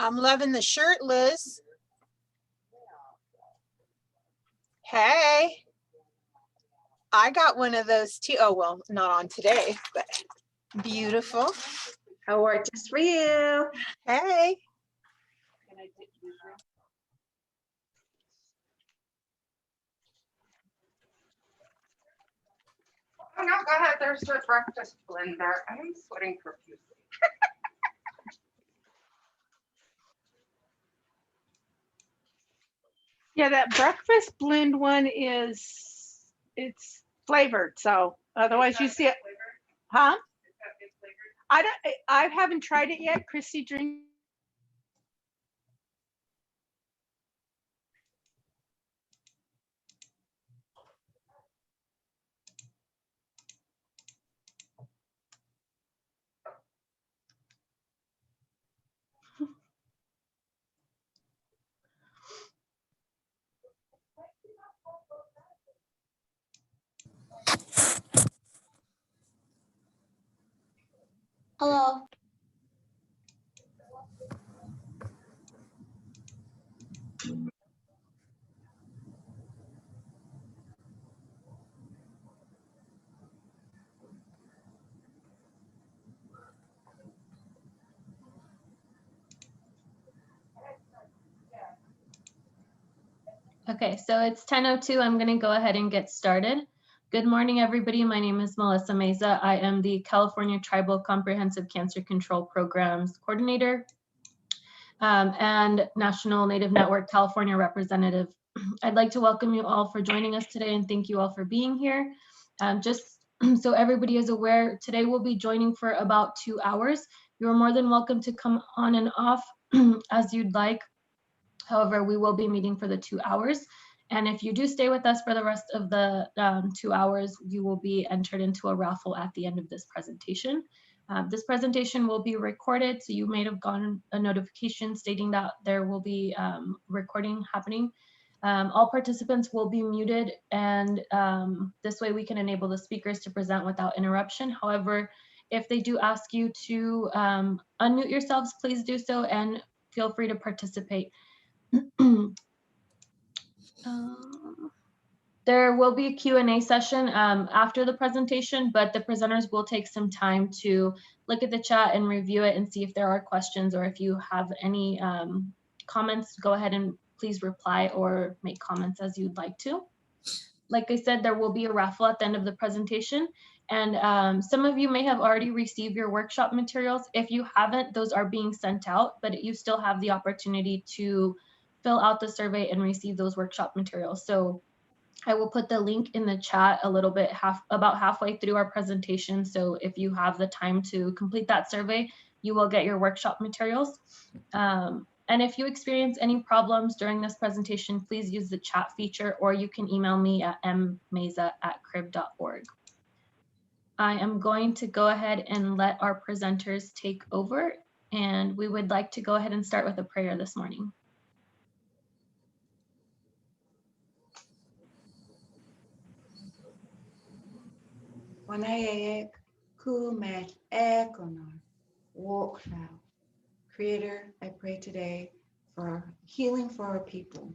I'm loving the shirt, Liz. Hey, I got one of those too. Oh, well, not on today, but beautiful. I wore it just for you. Hey. Oh, no, go ahead. There's the breakfast blender. I'm sweating profusely. Yeah, that breakfast blend one it's flavored. So otherwise you see it, huh? I haven't tried it yet. Chrissy drinks. Hello. Okay, so it's 10:02. I'm going to go ahead and get started. Good morning, everybody. My name is Melissa Meza. I am the California Tribal Comprehensive Cancer Control Programs Coordinator and National Native Network California representative. I'd like to welcome you all for joining us today and thank you all for being here. Just so everybody is aware, today we'll be joining for about 2 hours. You're more than welcome to come on and off as you'd like. However, we will be meeting for the 2 hours. And if you do stay with us for the rest of the 2 hours, you will be entered into a raffle at the end of this presentation. This presentation will be recorded, so you may have gotten a notification stating that there will be recording happening. All participants will be muted, and this way we can enable the speakers to present without interruption. However, if they do ask you to unmute yourselves, please do so and feel free to participate. There will be a Q&A session after the presentation, but the presenters will take some time to look at the chat and review it and see if there are questions, or if you have any comments, go ahead and please reply or make comments as you'd like to. Like I said, there will be a raffle at the end of the presentation, and some of you may have already received your workshop materials. If you haven't, those are being sent out, but you still have the opportunity to fill out the survey and receive those workshop materials. So I will put the link in the chat a little bit about halfway through our presentation. So if you have the time to complete that survey, you will get your workshop materials. And if you experience any problems during this presentation, please use the chat feature, or you can email me at mmeza@crib.org. I am going to go ahead and let our presenters take over, and we would like to go ahead and start with a prayer this morning. Creator, I pray today for healing for our people.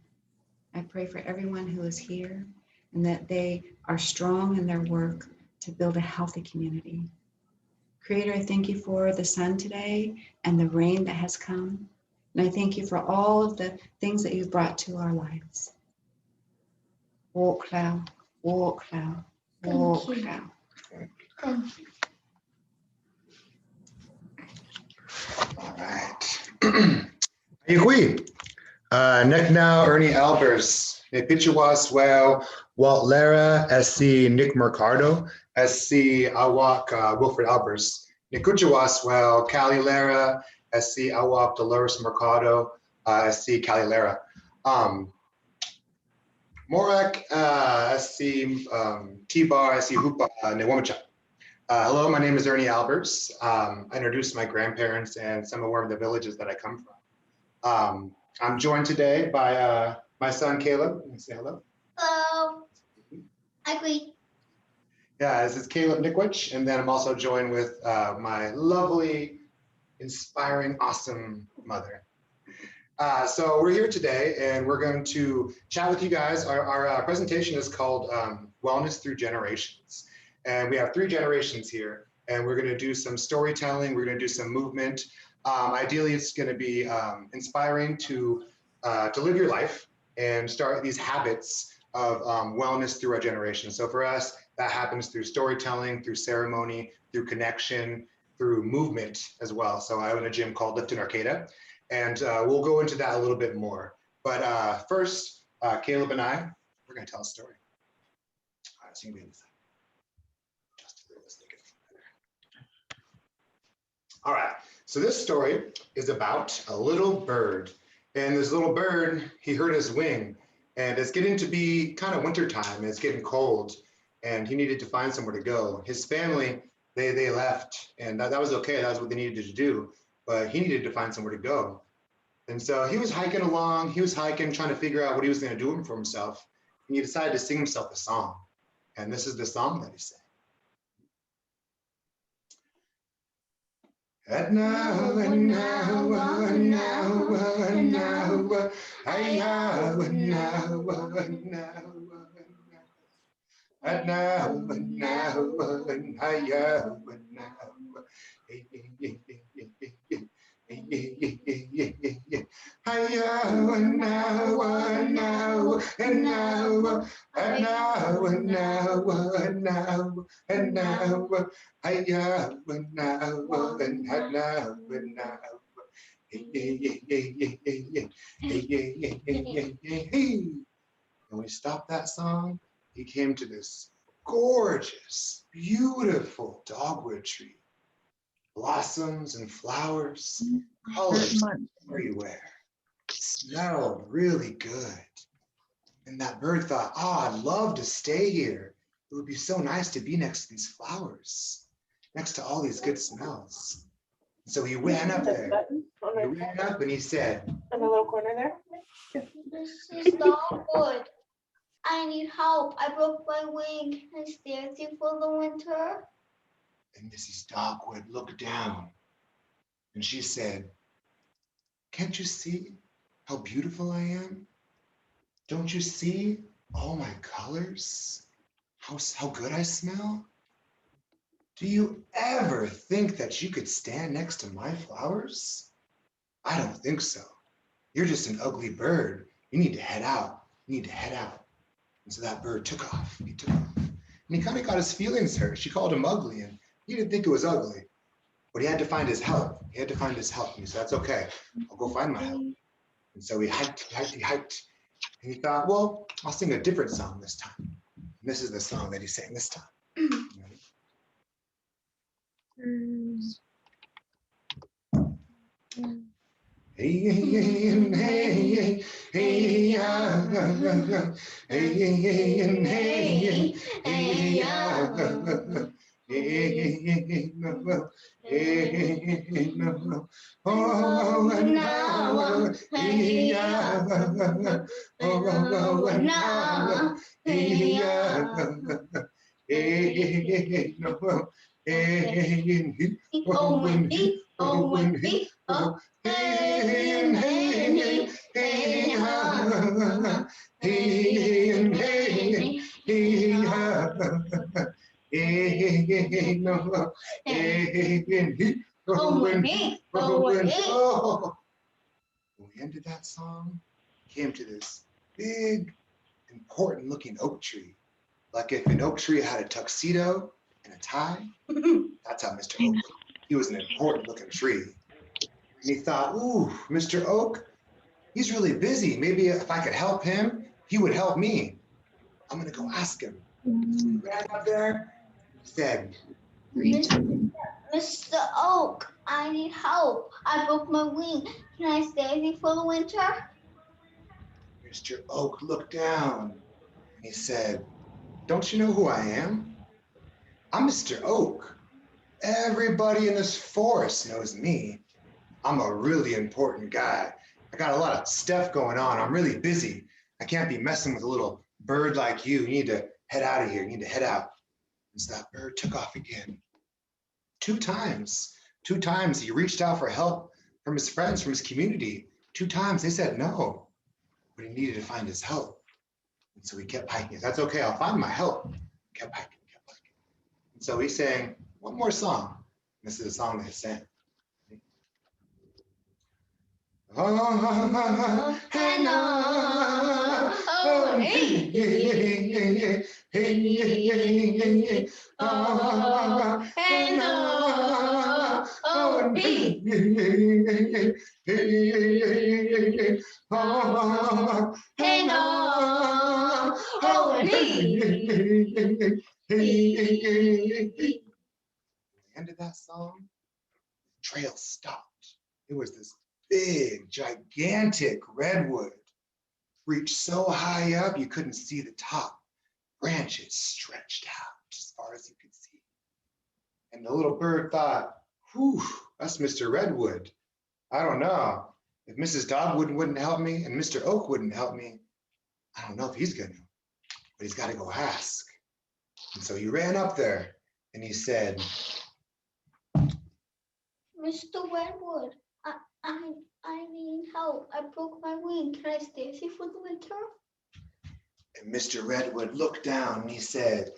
I pray for everyone who is here and that they are strong in their work to build a healthy community. Creator, I thank you for the sun today and the rain that has come. And I thank you for all of the things that you've brought to our lives. Walk cloud, walk cloud, walk cloud. Thank you. All right. Ayugui. Nick now, Ernie Albers. Nepichuas, well, Walt Lara, SC Nick Mercado, SC Awak Wilfred Albers. Nikuchuas, well, Cali Lara, SC Awak Dolores Mercado, SC Cali Lara. Morak, SC T-Bar, SC Hupa Newomacha. Hello, my name is Ernie Albers. I introduced my grandparents and some of where the villages that I come from. I'm joined today by my son, Caleb. Let me say hello. Hello. I agree. Yeah, this is Caleb Nickwich, and then I'm also joined with my lovely, inspiring, awesome mother. So we're here today and we're going to chat with you guys. Our presentation is called Wellness Through Generations. And we have 3 generations here and we're going to do some storytelling. We're going to do some movement. Ideally, it's going to be inspiring to live your life and start these habits of wellness through our generation. So for us, that happens through storytelling, through ceremony, through connection, through movement as well. So I own a gym called Lift in Arcata. And we'll go into that a little bit more. But first, Caleb and I, we're going to tell a story. All right, so you can be inside. Just a little bit. All right, so this story is about a little bird. And this little bird, he hurt his wing. And it's getting to be kind of wintertime, and it's getting cold. And he needed to find somewhere to go. His family, they left, and that was okay. That was what they needed to do. But he needed to find somewhere to go. And so he was hiking along, trying to figure out what he was going to do for himself. And he decided to sing himself a song. And this is the song that he sang. And now, and now, and now, and now, Heya, and now, and now, and now, and now, and Heya, and now. Heya, and now, and now, and now, and now, and now, and now, and now, Heya, and now, and now, and now. And we stopped that song. He came to this gorgeous, beautiful dogwood tree. Blossoms and flowers, colors everywhere. Smelled really good. And that bird thought, oh, I'd love to stay here. It would be so nice to be next to these flowers, next to all these good smells. So he ran up there. He ran up and he said, in the little corner there. This is dogwood. I need help. I broke my wing. Can I stay with you for the winter? and Mrs. Dogwood looked down and she said, can't you see how beautiful I am? Don't you see all my colors? How good I smell? Do you ever think that you could stand next to my flowers? I don't think so. You're just an ugly bird. You need to head out. You need to head out. And so that bird took off. He took off. And he kind of got his feelings hurt. She called him ugly, and he didn't think it was ugly. But he had to find his help. He had to find his help. And he said, that's okay. I'll go find my help. And so he hiked. And he thought, well, I'll sing a different song this time. And this is the song that he sang this time. Hey, hey, hey, hey, hey, yeah. Hey, hey, hey, hey, hey, yeah. Hey, no, hey, no. Oh, and now, hey, yeah. Oh, and now, hey, yeah. Hey, no, hey, oh, and he, oh, and he, oh. Hey, hey, hey, ha, hey, hey, hey, ha, hey, no, hey, oh, and he, oh, and oh. When we ended that song, came to this big, important looking oak tree. Like if an oak tree had a tuxedo and a tie, that's how Mr. Oak looked. He was an important looking tree. And he thought, ooh, Mr. Oak, he's really busy. Maybe if I could help him, he would help me. I'm going to go ask him. So he ran up there, said, Mr. Oak, I need help. I broke my wing. Can I stay with you for the winter? Mr. Oak looked down and he said, don't you know who I am? I'm Mr. Oak. Everybody in this forest knows me. I'm a really important guy. I got a lot of stuff going on. I'm really busy. I can't be messing with a little bird like you. You need to head out of here. You need to head out. And so that bird took off again. 2 times. 2 times he reached out for help from his friends, from his community. 2 times they said no, but he needed to find his help. And so he kept hiking. That's okay, I'll find my help. Kept hiking, kept hiking. And so he sang one more song. This is a song that he sang. Oh, hey, no. Oh, hey, hey, hey, oh, hey, no. Oh, hey, hey, oh, hey, no. Oh, hey, hey. The end of that song, the trail stopped. It was this big, gigantic redwood, reached so high up you couldn't see the top. Branches stretched out as far as you could see. And the little bird thought, whew, that's Mr. Redwood. I don't know. If Mrs. Dogwood wouldn't help me and Mr. Oak wouldn't help me, I don't know if he's gonna, but he's gotta go ask. And so he ran up there and he said, Mr. Redwood, I need help. I broke my wing. Can I stay with you for the winter? And Mr. Redwood looked down and he said,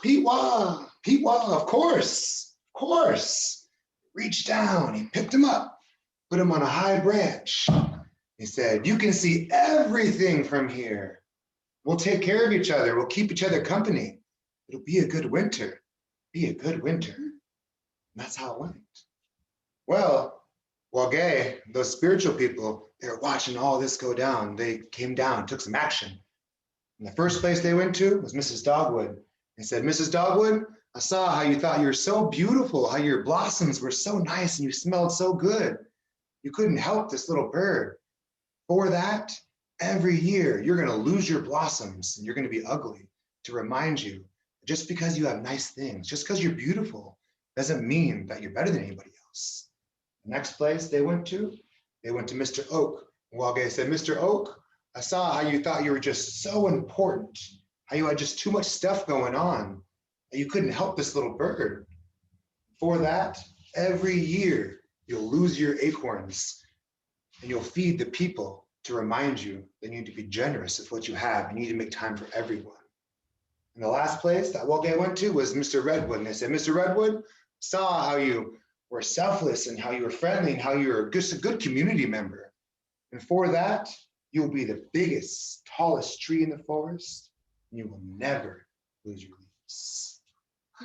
Peetwa, of course, of course. Reached down, he picked him up, put him on a high branch. He said, you can see everything from here. We'll take care of each other. We'll keep each other company. It'll be a good winter, be a good winter. And that's how it went. Well, Wagay, those spiritual people, they were watching all this go down. They came down, took some action. And the first place they went to was Mrs. Dogwood. They said, Mrs. Dogwood, I saw how you thought you were so beautiful, how your blossoms were so nice and you smelled so good. You couldn't help this little bird. For that, every year you're gonna lose your blossoms and you're gonna be ugly, to remind you, just because you have nice things, just because you're beautiful, doesn't mean that you're better than anybody else. The next place they went to Mr. Oak. Wagay said, Mr. Oak, I saw how you thought you were just so important, how you had just too much stuff going on, that you couldn't help this little bird. For that, every year you'll lose your acorns and you'll feed the people to remind you that you need to be generous with what you have. You need to make time for everyone. And the last place that Wagay went to was Mr. Redwood. And they said, Mr. Redwood, saw how you were selfless and how you were friendly and how you were just a good community member. And for that, you'll be the biggest, tallest tree in the forest, and you will never lose your leaves.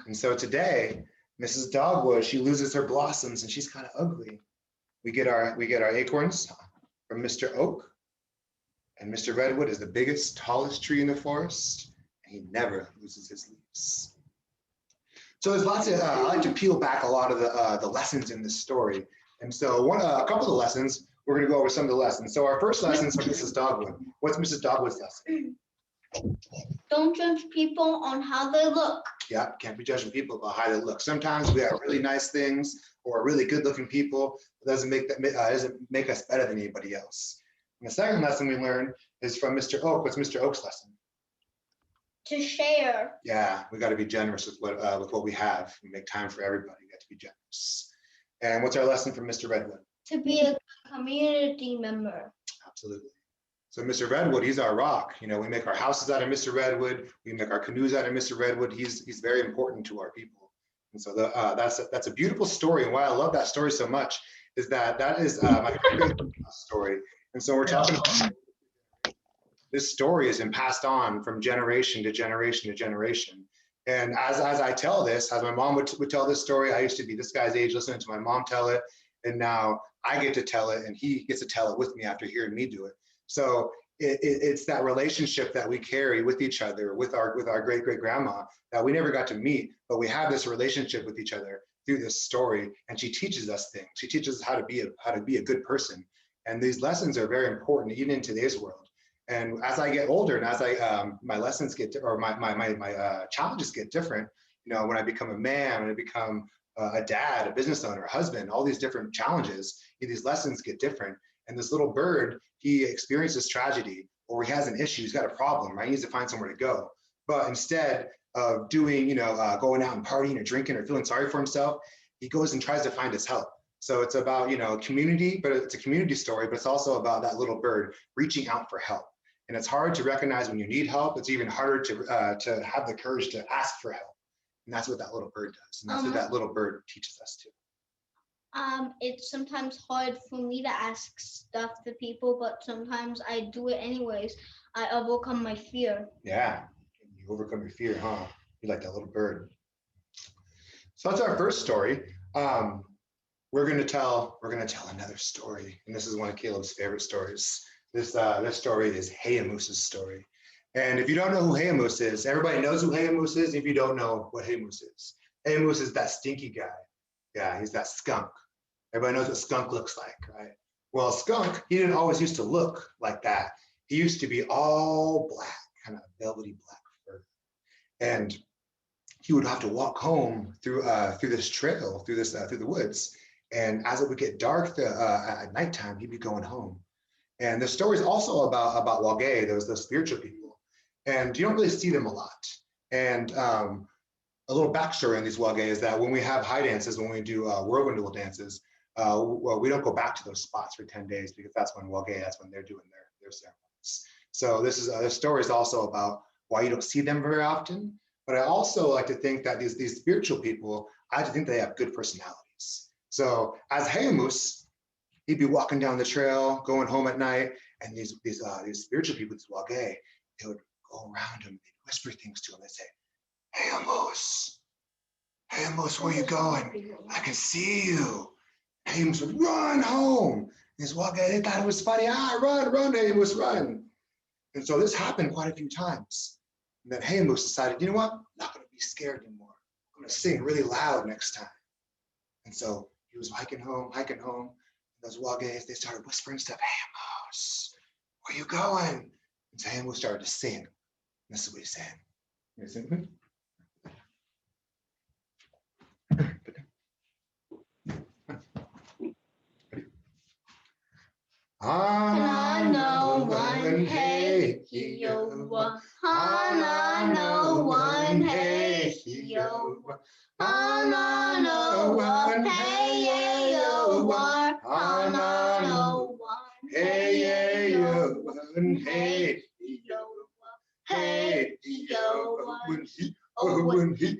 And so today, Mrs. Dogwood, she loses her blossoms and she's kind of ugly. We get our acorns from Mr. Oak, and Mr. Redwood is the biggest, tallest tree in the forest, and he never loses his leaves. So there's lots of, I like to peel back a lot of the lessons in this story. And so a couple of the lessons, we're gonna go over some of the lessons. So our first lesson is from Mrs. Dogwood. What's Mrs. Dogwood's lesson? Don't judge people on how they look. Yeah, can't be judging people about how they look. Sometimes we have really nice things or really good looking people. It doesn't make us better than anybody else. And the second lesson we learned is from Mr. Oak. What's Mr. Oak's lesson? To share. Yeah, we got to be generous with what we have. We make time for everybody. We got to be generous. And what's our lesson from Mr. Redwood? To be a community member. Absolutely. So Mr. Redwood, he's our rock. You know, we make our houses out of Mr. Redwood. We make our canoes out of Mr. Redwood. He's very important to our people. And so that's a beautiful story. And why I love that story so much is that is my favorite story. And so we're talking about this story has been passed on from generation to generation to generation. And as I tell this, as my mom would tell this story, I used to be this guy's age listening to my mom tell it. And now I get to tell it and he gets to tell it with me after hearing me do it. So it's that relationship that we carry with each other, with our great-great-grandma that we never got to meet, but we have this relationship with each other through this story. And she teaches us things. She teaches us how to be a good person. And these lessons are very important even in today's world. And as I get older and as my lessons get, or my challenges get different, you know, when I become a man, when I become a dad, a business owner, a husband, all these different challenges, these lessons get different. And this little bird, he experiences tragedy, or he has an issue, he's got a problem, right? He needs to find somewhere to go. But instead of doing, going out and partying or drinking or feeling sorry for himself, he goes and tries to find his help. So it's about, community, but it's a community story, but it's also about that little bird reaching out for help. And it's hard to recognize when you need help. It's even harder to have the courage to ask for help. And that's what that little bird does. And that's what that little bird teaches us too. It's sometimes hard for me to ask stuff to people, but sometimes I do it anyways. I overcome my fear. Yeah, you overcome your fear, huh? You're like that little bird. So that's our first story. We're gonna tell another story, and this is one of Caleb's favorite stories. This story is Heya Moose's story. And if you don't know who Heya Moose is, everybody knows who Heya Moose is. If you don't know what Heya Moose is that stinky guy. Yeah, he's that skunk. Everybody knows what skunk looks like, right? Well, skunk, he didn't always used to look like that. He used to be all black, kind of velvety black fur. And he would have to walk home through this trail, through the woods. And as it would get dark at nighttime, he'd be going home. And the story is also about Wage, those spiritual people. And you don't really see them a lot. And a little backstory on these Wage is that when we have high dances, when we do whirlwind duel dances, well, we don't go back to those spots for 10 days because that's when they're doing their ceremonies. So this story is also about why you don't see them very often. But I also like to think that these spiritual people, I like to think they have good personalities. So as Heya Moose, he'd be walking down the trail, going home at night, and these spiritual people, these Wage, they would go around him, they'd whisper things to him. They'd say, Heya Moose, where you going? I can see you. Heya Moose would run home. These Wage, they thought it was funny. Run, Heya Moose, run. And so this happened quite a few times. And then Heya Moose decided, you know what? I'm not going to be scared anymore. I'm going to sing really loud next time. And so he was hiking home. And those Wages, they started whispering stuff. Heya Moose, where you going? And so Heya Moose started to sing. And this is what he sang. You sing with me? Hana one hey yo, Hana one hey yo, Hana one hey yo, Hana one hey yo, hey yo, hey yo, when he, Hana one hey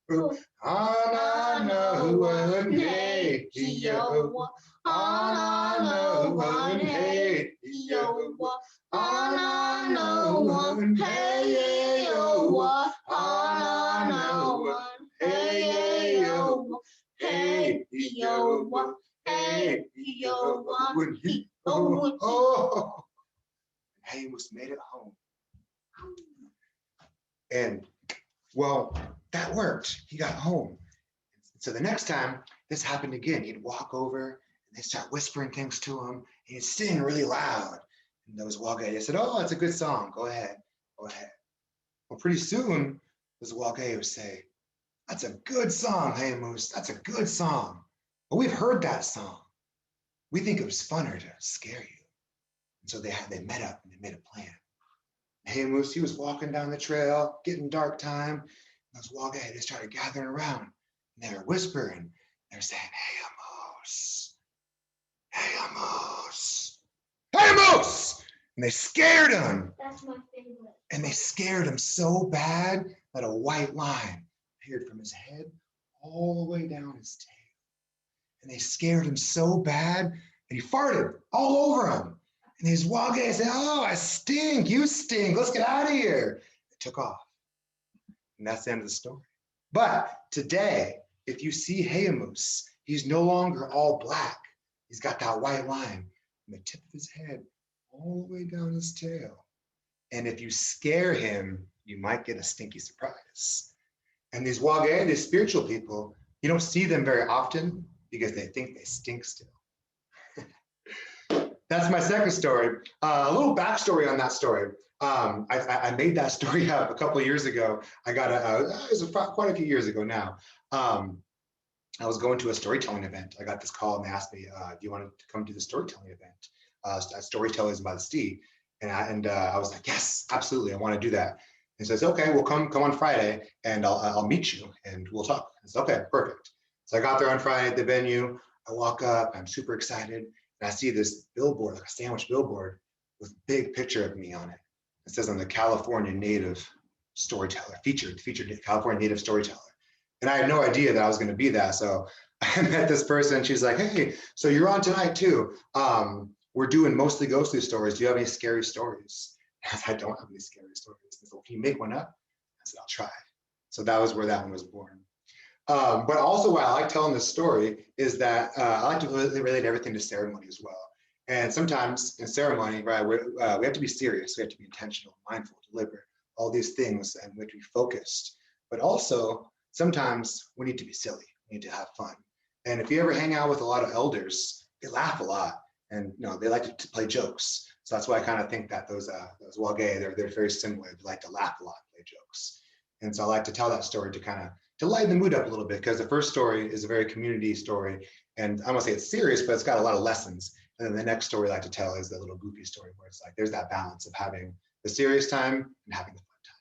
yo. Anano one hey yo, Anano one hey yo, Anano one hey yo, hey yo, hey yo, When he, Heya Moose made it home. And well, that worked. He got home. So the next time this happened again, he'd walk over. They start whispering things to him. He'd sing really loud. And those Wage, they said, oh, it's a good song. Go ahead. Well, pretty soon, those Wage would say, that's a good song, Heya Moose. That's a good song. But we've heard that song. We think it was funner to scare you. And so they met up and they made a plan. Heya Moose, he was walking down the trail, getting dark time. And those Wage, they started gathering around. And they were whispering. They're saying, Heya Moose. Heya Moose! Heya Moose! And they scared him. That's my favorite. And they scared him so bad that a white line appeared from his head all the way down his tail. And they scared him so bad that he farted all over him. And these Wage said, oh, I stink, you stink, let's get out of here. They took off. And that's the end of the story. But today, if you see Heya Moose, he's no longer all black. He's got that white line from the tip of his head all the way down his tail. And if you scare him, you might get a stinky surprise. And these Wage, these spiritual people, you don't see them very often because they think they stink still. That's my second story. A little backstory on that story. I made that story up a couple of years ago. I got it was quite a few years ago now. I was going to a storytelling event. I got this call and they asked me, do you want to come to the storytelling event? Storytellers by the Sea. And I was like, yes, absolutely, I want to do that. And so I said, okay, we'll come on Friday and I'll meet you and we'll talk. I said, okay, perfect. So I got there on Friday at the venue. I walk up, I'm super excited, and I see this billboard, like a sandwich billboard with a big picture of me on it. It says I'm the California native storyteller, featured California native storyteller. And I had no idea that I was going to be that. So I met this person. She's like, hey, so you're on tonight too. We're doing mostly ghostly stories. Do you have any scary stories? I said, I don't have any scary stories. I said, well, can you make one up? I said, I'll try. So that was where that one was born. But also why I like telling this story is that I like to relate everything to ceremony as well. And sometimes in ceremony, right, we have to be serious. We have to be intentional, mindful, deliberate, all these things, and we have to be focused. But also, sometimes we need to be silly. We need to have fun. And if you ever hang out with a lot of elders, they laugh a lot, and they like to play jokes. So that's why I kind of think that those wage, they're very similar. They like to laugh a lot, play jokes. And so I like to tell that story to kind of to lighten the mood up a little bit, because the first story is a very community story, and I won't say it's serious, but it's got a lot of lessons. And then the next story I like to tell is the little goofy story where it's like there's that balance of having the serious time and having the fun time.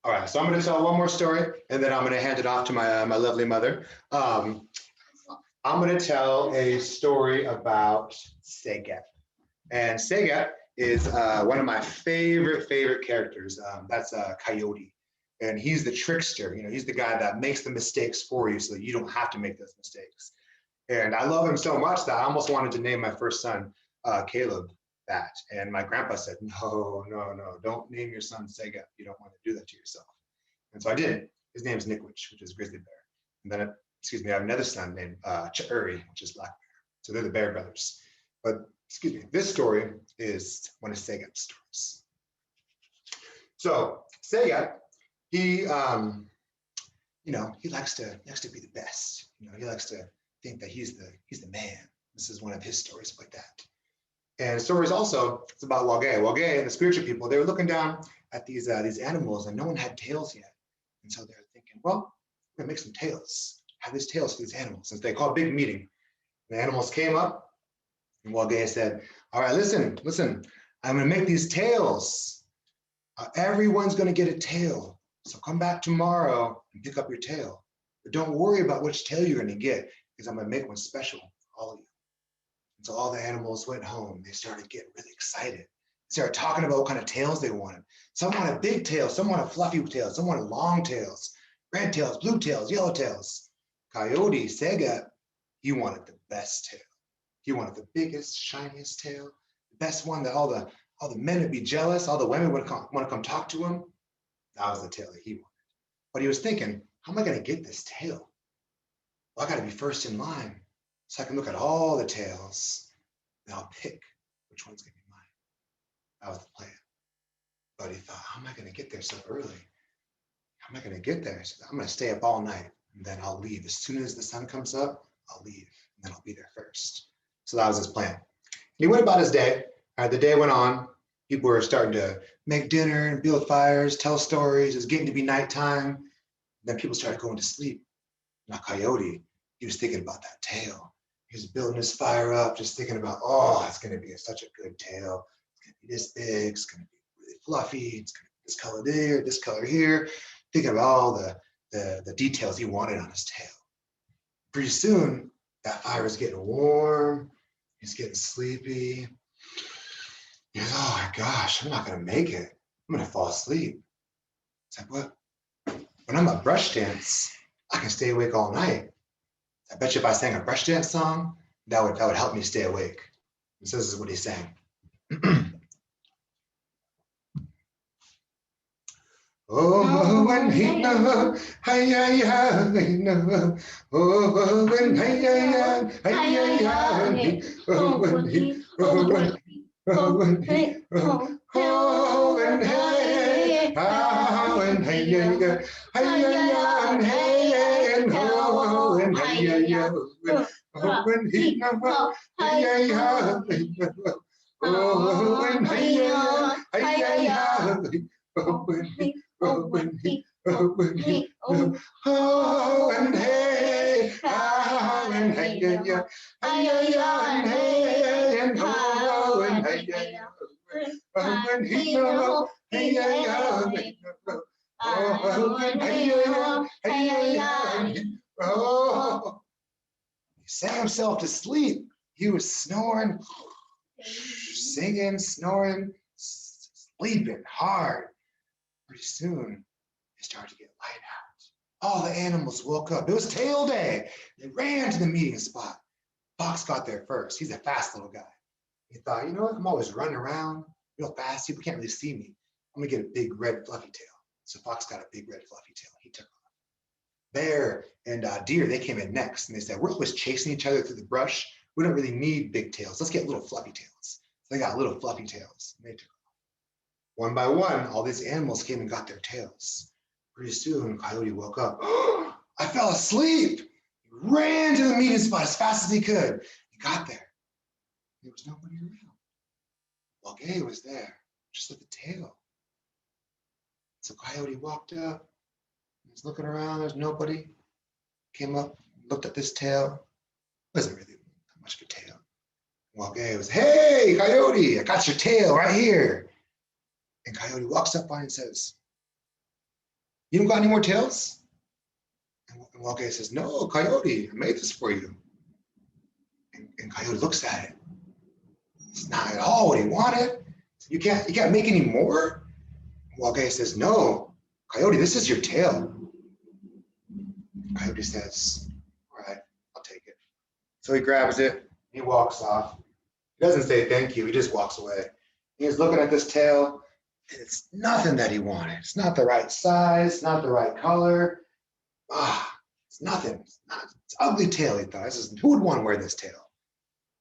All right, so I'm going to tell one more story, and then I'm going to hand it off to my lovely mother. I'm going to tell a story about Segep. And Segep is one of my favorite characters. That's Coyote. And he's the trickster. He's the guy that makes the mistakes for you so that you don't have to make those mistakes. And I love him so much that I almost wanted to name my first son Caleb that. And my grandpa said, no, don't name your son Segep. You don't want to do that to yourself. And so I did. His name is Nickwich, which is grizzly bear. And then, I have another son named Ch'uri, which is black bear. So they're the Bear brothers. But this story is one of Segep's stories. So Segep, he likes to be the best. He likes to think that he's the man. This is one of his stories like that. And stories also, it's about Wage. Wage and the spiritual people, they were looking down at these animals, and no one had tails yet. And so they're thinking, well, we're gonna make some tails. Have these tails for these animals. And so they called a big meeting. The animals came up, and Wage said, all right, listen, I'm gonna make these tails. Everyone's gonna get a tail. So come back tomorrow and pick up your tail. But don't worry about which tail you're gonna get, because I'm gonna make one special for all of you. And so all the animals went home. They started getting really excited. They started talking about what kind of tails they wanted. Some wanted big tails, some wanted fluffy tails, some wanted long tails, red tails, blue tails, yellow tails. Coyote, Segep, he wanted the best tail. He wanted the biggest, shiniest tail, the best one that all the men would be jealous, all the women would want to come talk to him. That was the tail that he wanted. But he was thinking, how am I going to get this tail? Well, I got to be first in line so I can look at all the tails and I'll pick which one's going to be mine. That was the plan. But he thought, how am I going to get there so early? How am I going to get there? So I'm going to stay up all night, and then I'll leave. As soon as the sun comes up, I'll leave, and then I'll be there first. So that was his plan. He went about his day. The day went on. People were starting to make dinner and build fires, tell stories. It was getting to be nighttime. Then people started going to sleep. Now Coyote, he was thinking about that tail. He was building his fire up, just thinking about, oh, it's going to be such a good tail. It's going to be this big. It's going to be really fluffy. It's going to be this color there, this color here. Thinking about all the details he wanted on his tail. Pretty soon, that fire was getting warm. He's getting sleepy. He goes, oh my gosh, I'm not going to make it. I'm going to fall asleep. It's like, what? When I'm a brush dance, I can stay awake all night. I bet you if I sang a brush dance song, that would help me stay awake. And so this is what he sang. Oh, when he know, Heya, no. Oh, when Heya, oh, when he, oh, when he, oh, when he, oh, when Heya, oh, when Heya, oh, when Heya, oh, when he know, Heya, oh, when Heya, oh, when he, oh, when he, oh, when he, oh, and hey, ah, and hey, yeah, yeah, and hey, and oh, and hey, yeah, yeah, oh, when he, oh, hey, yeah, yeah, oh, and hey, yeah, hey, yeah, Oh, he sang himself to sleep. He was snoring, singing, snoring, sleeping hard. Pretty soon, it started to get light out. All the animals woke up. It was tail day. They ran to the meeting spot. Fox got there first. He's a fast little guy. He thought, you know what? I'm always running around real fast. People can't really see me. I'm gonna get a big red fluffy tail. So Fox got a big red fluffy tail. He took off. Bear and Deer, they came in next, and they said, we're always chasing each other through the brush. We don't really need big tails. Let's get little fluffy tails. So they got little fluffy tails. And they took off. One by one, all these animals came and got their tails. Pretty soon, Coyote woke up. I fell asleep. He ran to the meeting spot as fast as he could. He got there. There was nobody around. Wagay was there, just with the tail. So Coyote walked up. He was looking around. There's nobody. Came up, looked at this tail. Wasn't really that much of a tail. Wagay was, hey, Coyote, I got your tail right here. And Coyote walks up on it and says, you don't got any more tails? And Wagay says, no, Coyote, I made this for you. And Coyote looks at it. It's not at all what he wanted. You can't make any more? Wagay says, no, Coyote, this is your tail. Coyote says, all right, I'll take it. So he grabs it, he walks off. He doesn't say thank you, he just walks away. He's looking at this tail, and it's nothing that he wanted. It's not the right size, it's not the right color. It's nothing. It's ugly tail, he thought. Who would want to wear this tail?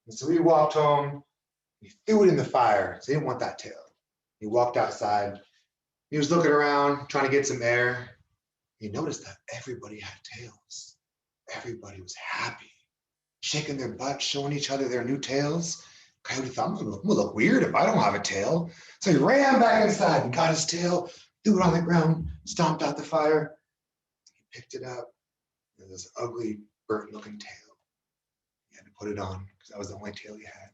And so he walked home, he threw it in the fire. So he didn't want that tail. He walked outside. He was looking around, trying to get some air. He noticed that everybody had tails. Everybody was happy, shaking their butts, showing each other their new tails. Coyote thought, I'm gonna look weird if I don't have a tail. So he ran back inside and got his tail, threw it on the ground, stomped out the fire. He picked it up. There was this ugly, burnt-looking tail. He had to put it on because that was the only tail he had.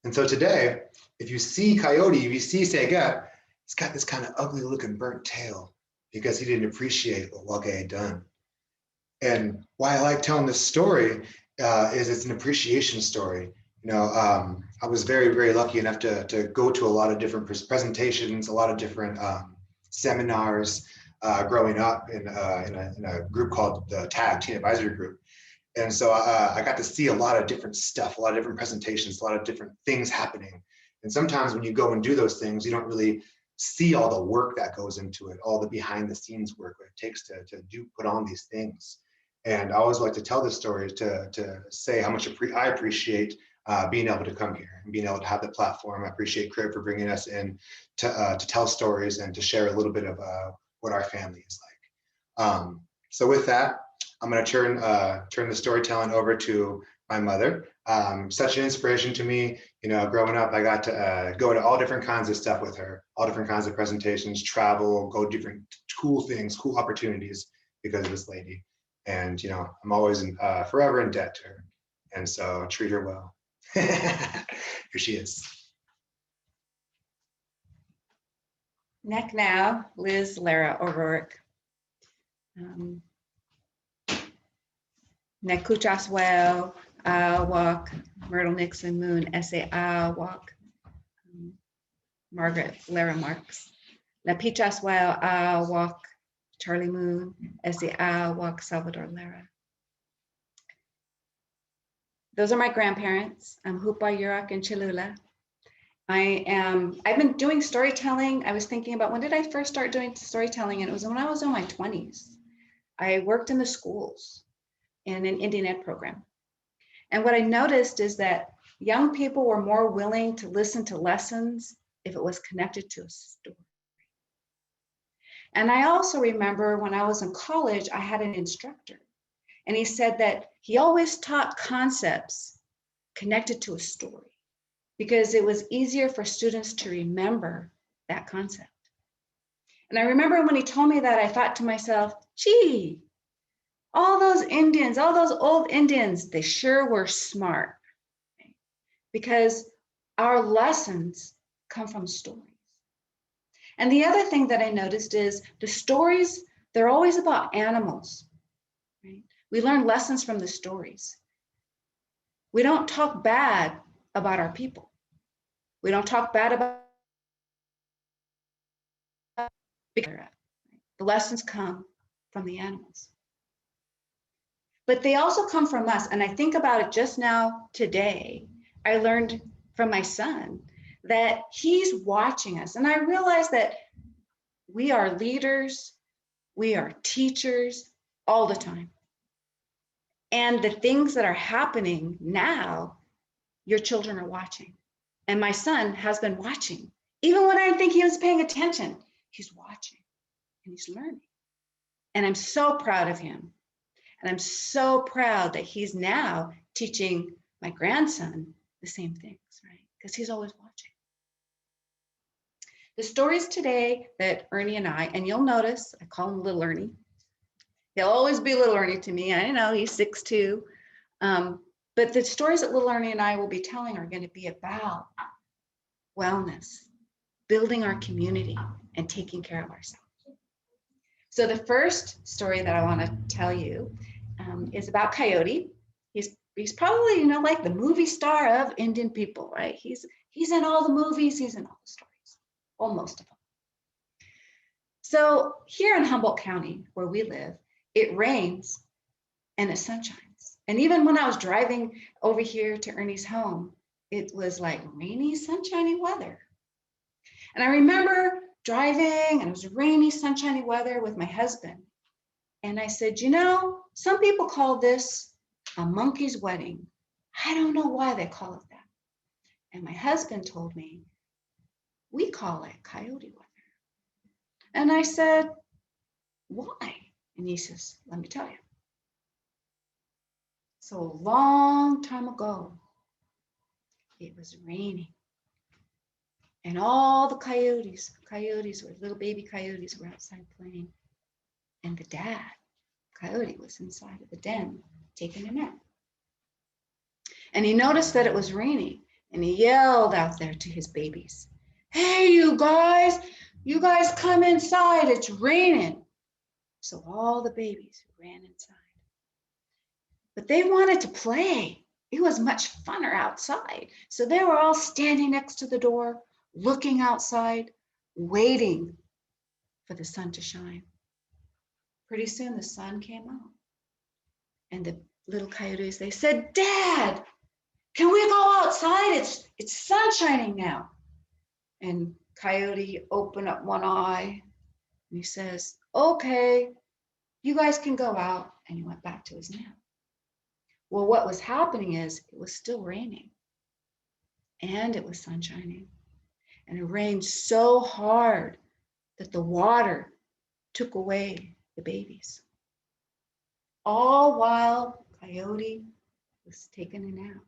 And so today, if you see Coyote, if you see Sega, he's got this kind of ugly-looking burnt tail because he didn't appreciate what Wagay had done. And why I like telling this story is it's an appreciation story. You know, I was very, very lucky enough to go to a lot of different presentations, a lot of different seminars growing up in a group called the TAG, Teen Advisory Group. And so I got to see a lot of different stuff, a lot of different presentations, a lot of different things happening. And sometimes when you go and do those things, you don't really see all the work that goes into it, all the behind the scenes work it takes to put on these things. And I always like to tell this story to say how much I appreciate being able to come here and being able to have the platform. I appreciate Crib for bringing us in to tell stories and to share a little bit of what our family is like. So with that, I'm going to turn the storytelling over to my mother. Such an inspiration to me. You know, growing up, I got to go to all different kinds of stuff with her, all different kinds of presentations, travel, go different cool things, cool opportunities because of this lady. And, you know, I'm always forever in debt to her. And so treat her well. Here she is. Neck now, Liz Lara O'Rourke. Nekuchas well, walk, Myrtle Nixon Moon, S.A. walk, Margaret Lara Marks. Napichas well, walk, Charlie Moon, S.A. walk, Salvador Lara. Those are my grandparents. I'm Hupa, Yurak, and Cholula. I've been doing storytelling. I was thinking about when did I first start doing storytelling, and it was when I was in my 20s. I worked in the schools in an Indian Ed program. And what I noticed is that young people were more willing to listen to lessons if it was connected to a story. And I also remember when I was in college, I had an instructor, and he said that he always taught concepts connected to a story because it was easier for students to remember that concept. And I remember when he told me that, I thought to myself, gee, all those Indians, all those old Indians, they sure were smart, because our lessons come from stories. And the other thing that I noticed is the stories, they're always about animals. We learn lessons from the stories. We don't talk bad about our people. We don't talk bad about the lessons come from the animals. But they also come from us. And I think about it just now today. I learned from my son that he's watching us. And I realized that we are leaders, we are teachers all the time. And the things that are happening now, your children are watching. And my son has been watching. Even when I didn't think he was paying attention, he's watching and he's learning. And I'm so proud of him. And I'm so proud that he's now teaching my grandson the same things, right? Because he's always watching. The stories today that Ernie and I, and you'll notice, I call him Little Ernie. He'll always be Little Ernie to me. I know he's 6'2". But the stories that Little Ernie and I will be telling are going to be about wellness, building our community, and taking care of ourselves. So the first story that I want to tell you is about Coyote. He's probably, like the movie star of Indian people, right? He's in all the movies, he's in all the stories, well, most of them. So here in Humboldt County, where we live, it rains and the sun shines. And even when I was driving over here to Ernie's home, it was like rainy, sunshiny weather. And I remember driving and it was rainy, sunshiny weather with my husband. And I said, some people call this a monkey's wedding. I don't know why they call it that. And my husband told me, we call it coyote weather. And I said, why? And he says, let me tell you. So a long time ago, it was raining. And all the coyotes were little baby coyotes were outside playing. And the dad, coyote, was inside of the den taking a nap. And he noticed that it was raining and he yelled out there to his babies, hey, you guys come inside, it's raining. So all the babies ran inside. But they wanted to play. It was much funner outside. So they were all standing next to the door, looking outside, waiting for the sun to shine. Pretty soon the sun came out. And the little coyotes, they said, Dad, can we go outside? It's sun shining now. And Coyote opened up one eye and he says, okay, you guys can go out. And he went back to his nap. Well, what was happening is it was still raining and it was sun shining. And it rained so hard that the water took away the babies. All while Coyote was taking a nap.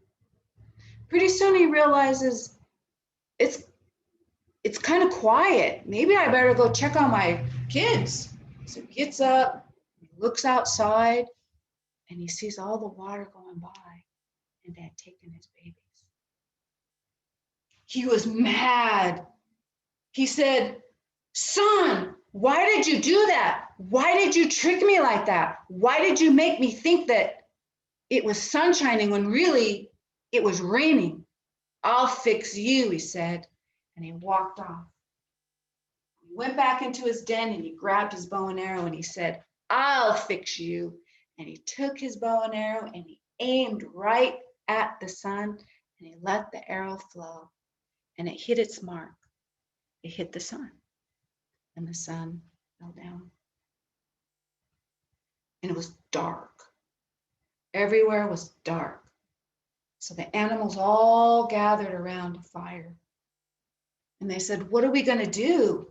Pretty soon he realizes it's kind of quiet. Maybe I better go check on my kids. So he gets up, he looks outside, and he sees all the water going by and they had taken his babies. He was mad. He said, son, why did you do that? Why did you trick me like that? Why did you make me think that it was sun shining when really it was raining? I'll fix you, he said, and he walked off. He went back into his den and he grabbed his bow and arrow and he said, I'll fix you. And he took his bow and arrow and he aimed right at the sun and he let the arrow flow and it hit its mark. It hit the sun and the sun fell down. And it was dark. Everywhere was dark. So the animals all gathered around a fire. And they said, what are we going to do?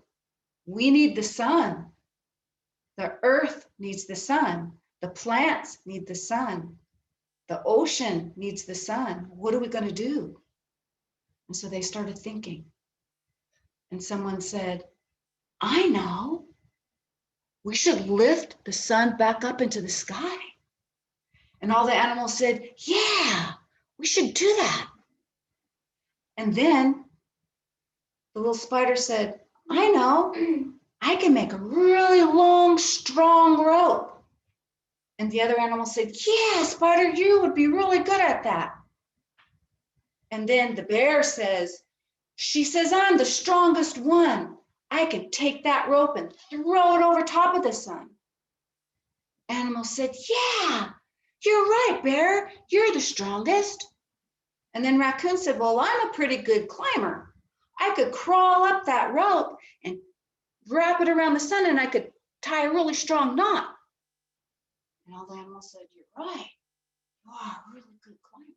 We need the sun. The earth needs the sun. The plants need the sun. The ocean needs the sun. What are we going to do? And so they started thinking. And someone said, I know. We should lift the sun back up into the sky. And all the animals said, yeah, we should do that. And then the little spider said, I know. I can make a really long, strong rope. And the other animal said, yeah, Spider, you would be really good at that. And then the bear says, she says, I'm the strongest one. I could take that rope and throw it over top of the sun. Animal said, yeah, you're right, bear. You're the strongest. And then raccoon said, well, I'm a pretty good climber. I could crawl up that rope and wrap it around the sun, and I could tie a really strong knot. And all the animals said, you're right. You are a really good climber.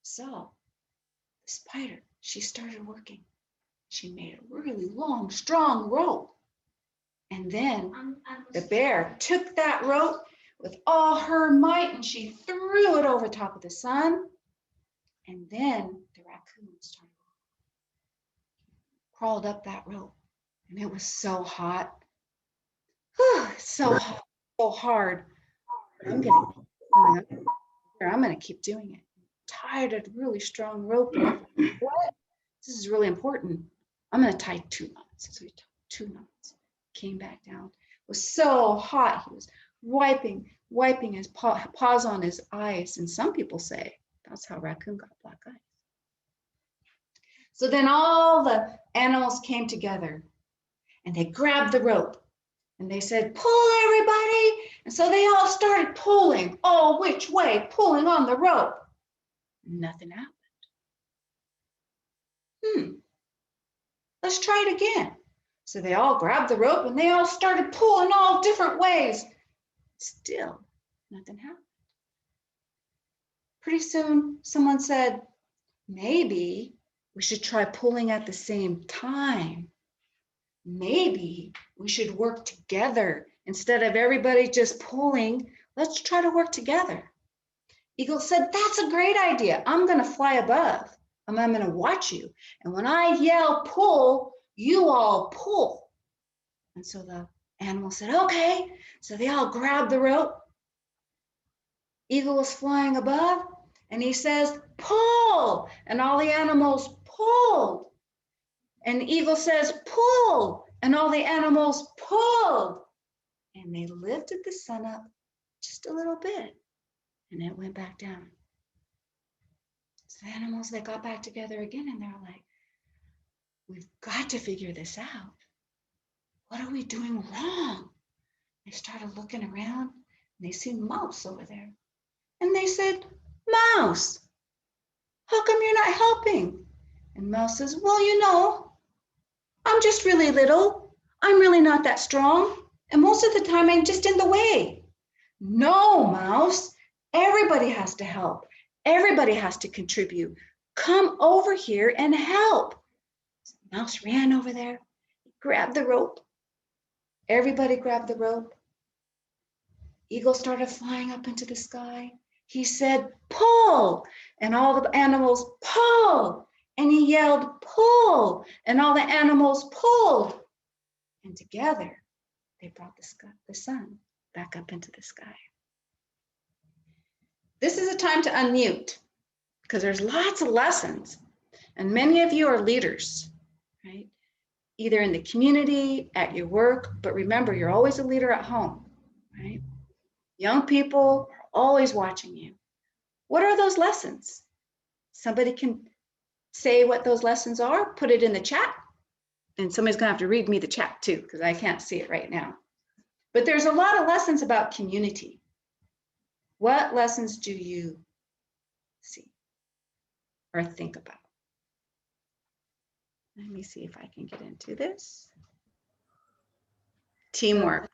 So the spider, she started working. She made a really long, strong rope. And then the bear took that rope with all her might and she threw it over top of the sun. And then the raccoon started crawled up that rope. And it was so hot. So hot, so hard. I'm gonna keep doing it. Tied a really strong rope. What? This is really important. I'm gonna tie 2 knots. So he tied 2 knots. Came back down. It was so hot. He was wiping his paws on his eyes. And some people say that's how raccoon got black eyes. So then all the animals came together and they grabbed the rope and they said, pull everybody. And so they all started pulling, all which way, pulling on the rope. Nothing happened. Let's try it again. So they all grabbed the rope and they all started pulling all different ways. Still, nothing happened. Pretty soon, someone said, maybe we should try pulling at the same time. Maybe we should work together. Instead of everybody just pulling, let's try to work together. Eagle said, that's a great idea. I'm going to fly above. I'm going to watch you. And when I yell pull, you all pull. And so the animal said, okay. So they all grabbed the rope. Eagle was flying above and he says, pull. And all the animals pulled. And Eagle says, pull. And all the animals pulled. And they lifted the sun up just a little bit. And it went back down. So the animals, they got back together again and they're like, we've got to figure this out. What are we doing wrong? They started looking around and they see Mouse over there. And they said, Mouse, how come you're not helping? And Mouse says, well, you know, I'm just really little. I'm really not that strong. And most of the time I'm just in the way. No, Mouse, everybody has to help. Everybody has to contribute. Come over here and help. So Mouse ran over there, grabbed the rope. Everybody grabbed the rope. Eagle started flying up into the sky. He said, pull, and all the animals pulled. And he yelled, pull, and all the animals pulled. And together, they brought the sun back up into the sky. This is a time to unmute because there's lots of lessons. And many of you are leaders, right? Either in the community, at your work, but remember, you're always a leader at home, right? Young people are always watching you. What are those lessons? Somebody can say what those lessons are, put it in the chat, and somebody's gonna have to read me the chat too, because I can't see it right now. But there's a lot of lessons about community. What lessons do you see or think about? Let me see if I can get into this. Teamwork.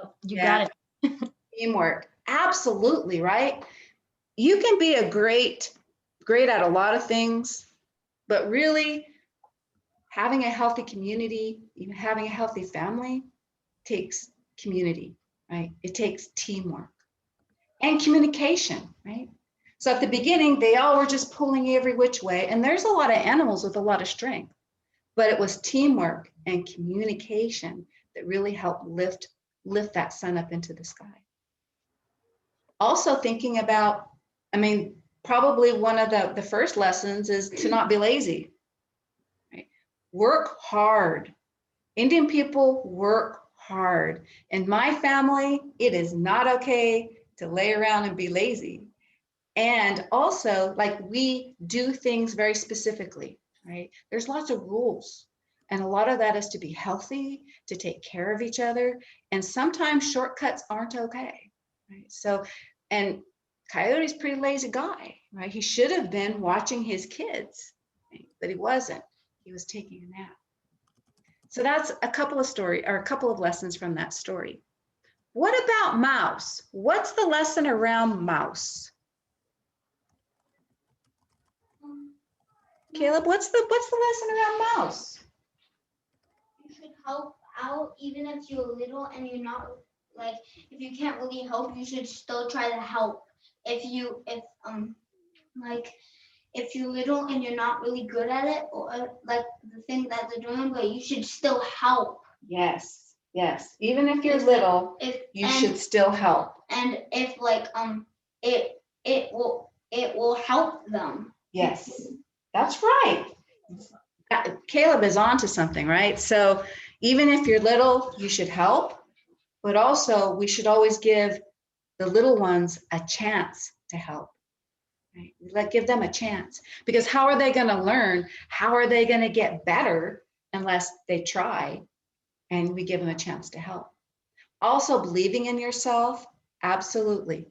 Oh, you got it. Teamwork, absolutely, right? You can be a great at a lot of things, but really having a healthy community, even having a healthy family takes community, right? It takes teamwork and communication, right? So at the beginning, they all were just pulling every which way, and there's a lot of animals with a lot of strength, but it was teamwork and communication that really helped lift that sun up into the sky. Also thinking about, I mean, probably one of the first lessons is to not be lazy, right? Work hard. Indian people work hard. In my family, it is not okay to lay around and be lazy. And also, like, we do things very specifically, right? There's lots of rules. And a lot of that is to be healthy, to take care of each other. And sometimes shortcuts aren't okay, right? So, and Coyote's a pretty lazy guy, right? He should have been watching his kids, right? But he wasn't. He was taking a nap. So that's a couple of lessons from that story. What about mouse? What's the lesson around mouse? Caleb, what's the lesson around mouse? You should help out even if you're little and you're not like if you can't really help, you should still try to help. If you're little and you're not really good at it or like the thing that they're doing, but you should still help. Yes, yes. Even if you're little, you should still help. And if like it will help them. Yes, that's right. Caleb is on to something, right? So even if you're little, you should help, but also we should always give the little ones a chance to help. Right? Give them a chance, because how are they going to learn? How are they going to get better unless they try and we give them a chance to help? Also, believing in yourself, absolutely.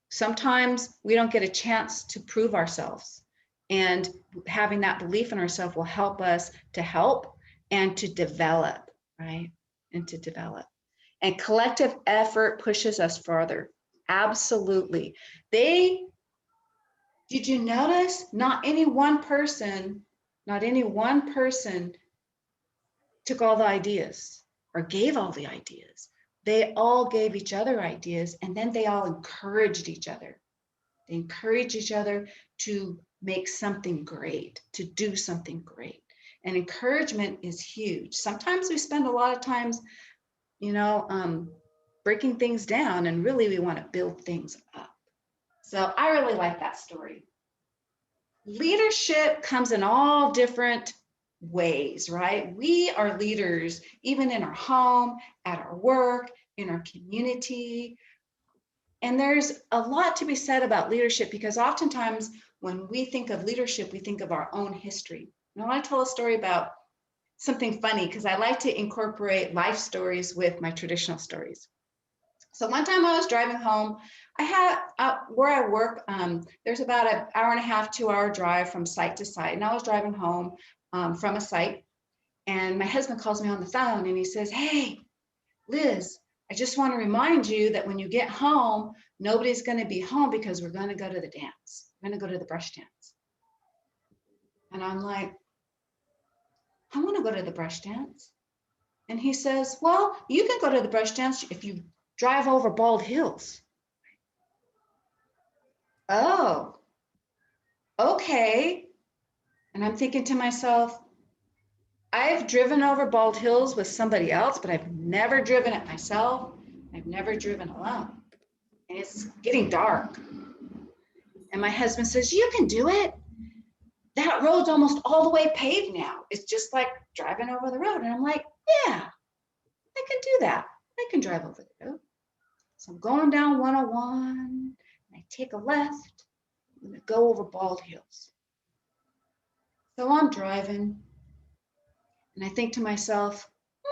Sometimes we don't get a chance to prove ourselves, and having that belief in ourselves will help us to help and to develop, right? And to develop. And collective effort pushes us further. Absolutely. Did you notice not any one person took all the ideas or gave all the ideas. They all gave each other ideas, and then they all encouraged each other. They encouraged each other to make something great, to do something great. And encouragement is huge. Sometimes we spend a lot of times, breaking things down, and really we want to build things up. So I really like that story. Leadership comes in all different ways, right? We are leaders, even in our home, at our work, in our community. And there's a lot to be said about leadership, because oftentimes when we think of leadership, we think of our own history. And I want to tell a story about something funny, because I like to incorporate life stories with my traditional stories. So one time I was driving home. I had where I work, there's about an hour and a half, 2-hour drive from site to site. And I was driving home from a site, and my husband calls me on the phone and he says, "Hey, Liz, I just want to remind you that when you get home, nobody's going to be home because we're going to go to the dance. We're going to go to the brush dance." And I'm like, "I want to go to the brush dance." And he says, "Well, you can go to the brush dance if you drive over Bald Hills." Oh, okay. And I'm thinking to myself, I've driven over Bald Hills with somebody else, but I've never driven it myself. I've never driven alone. And it's getting dark. And my husband says, "You can do it. That road's almost all the way paved now. It's just like driving over the road." And I'm like, "Yeah, I can do that. I can drive over the road." So I'm going down 101, and I take a left, I'm gonna go over Bald Hills. So I'm driving, and I think to myself,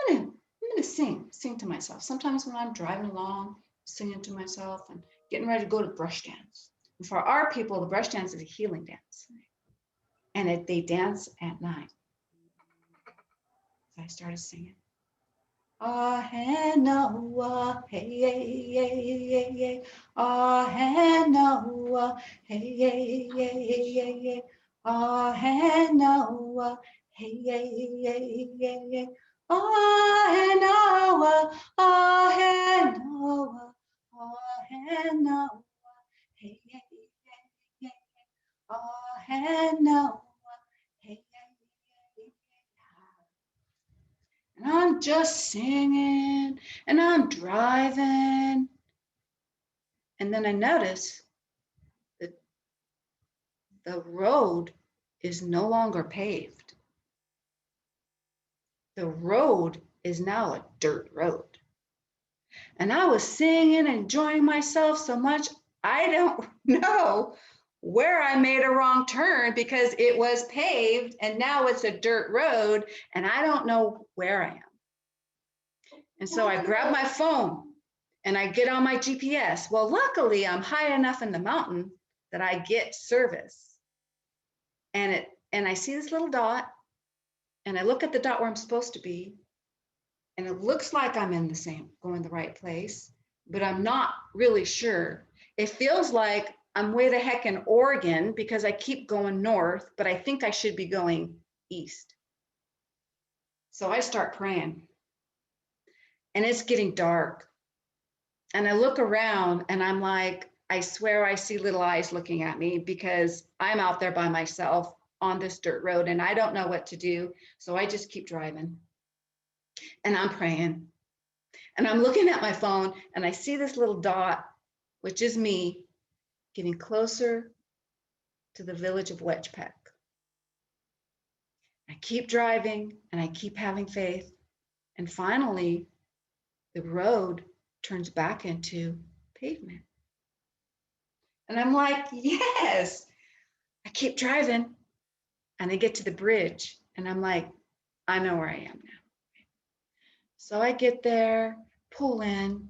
I'm gonna sing to myself. Sometimes when I'm driving along, singing to myself and getting ready to go to brush dance. And for our people, the brush dance is a healing dance, and they dance at night. So I started singing. Ah, hey, no, hey, hey, hey, hey, hey. Ah, hey, no, hey, hey, hey, hey, hey. Ah, hey, no, hey, hey, hey, hey, hey. Ah, hey, no, ah, hey, no, ah, hey, no, hey, hey, hey, hey. Ah, hey, no, hey, hey, hey, hey. And I'm just singing and I'm driving. And then I notice that the road is no longer paved. The road is now a dirt road. And I was singing and enjoying myself so much, I don't know where I made a wrong turn because it was paved and now it's a dirt road and I don't know where I am. And so I grab my phone and I get on my GPS. Well, luckily I'm high enough in the mountain that I get service. And I see this little dot and I look at the dot where I'm supposed to be. And it looks like I'm going the right place, but I'm not really sure. It feels like I'm way the heck in Oregon because I keep going north, but I think I should be going east. So I start praying and it's getting dark. And I look around and I'm like, I swear I see little eyes looking at me because I'm out there by myself on this dirt road and I don't know what to do. So I just keep driving. And I'm praying and I'm looking at my phone and I see this little dot, which is me, getting closer to the village of Wedgepeck. I keep driving and I keep having faith. And finally, the road turns back into pavement. And I'm like, yes. I keep driving and I get to the bridge and I'm like, I know where I am now. So I get there, pull in,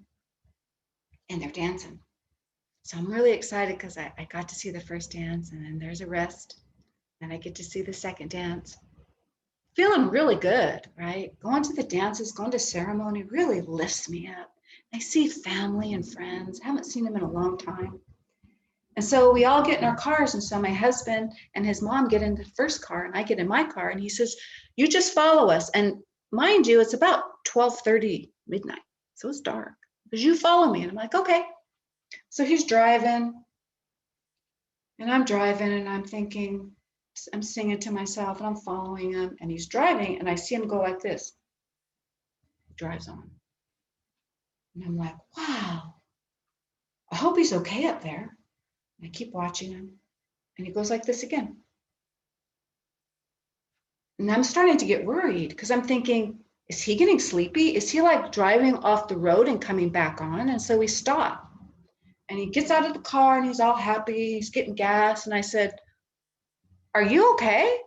and they're dancing. So I'm really excited because I got to see the first dance and then there's a rest and I get to see the second dance. Feeling really good, right? Going to the dances, going to ceremony really lifts me up. I see family and friends, haven't seen them in a long time. And so we all get in our cars. And so my husband and his mom get in the first car and I get in my car and he says, you just follow us. And mind you, it's about 12:30 midnight. So it's dark. Because you follow me. And I'm like, okay. So he's driving and I'm driving and I'm thinking, I'm singing to myself and I'm following him and he's driving and I see him go like this. He drives on. And I'm like, wow, I hope he's okay up there. And I keep watching him and he goes like this again. And I'm starting to get worried because I'm thinking, is he getting sleepy? Is he like driving off the road and coming back on? And so we stop and he gets out of the car and he's all happy. He's getting gas. And I said, are you okay?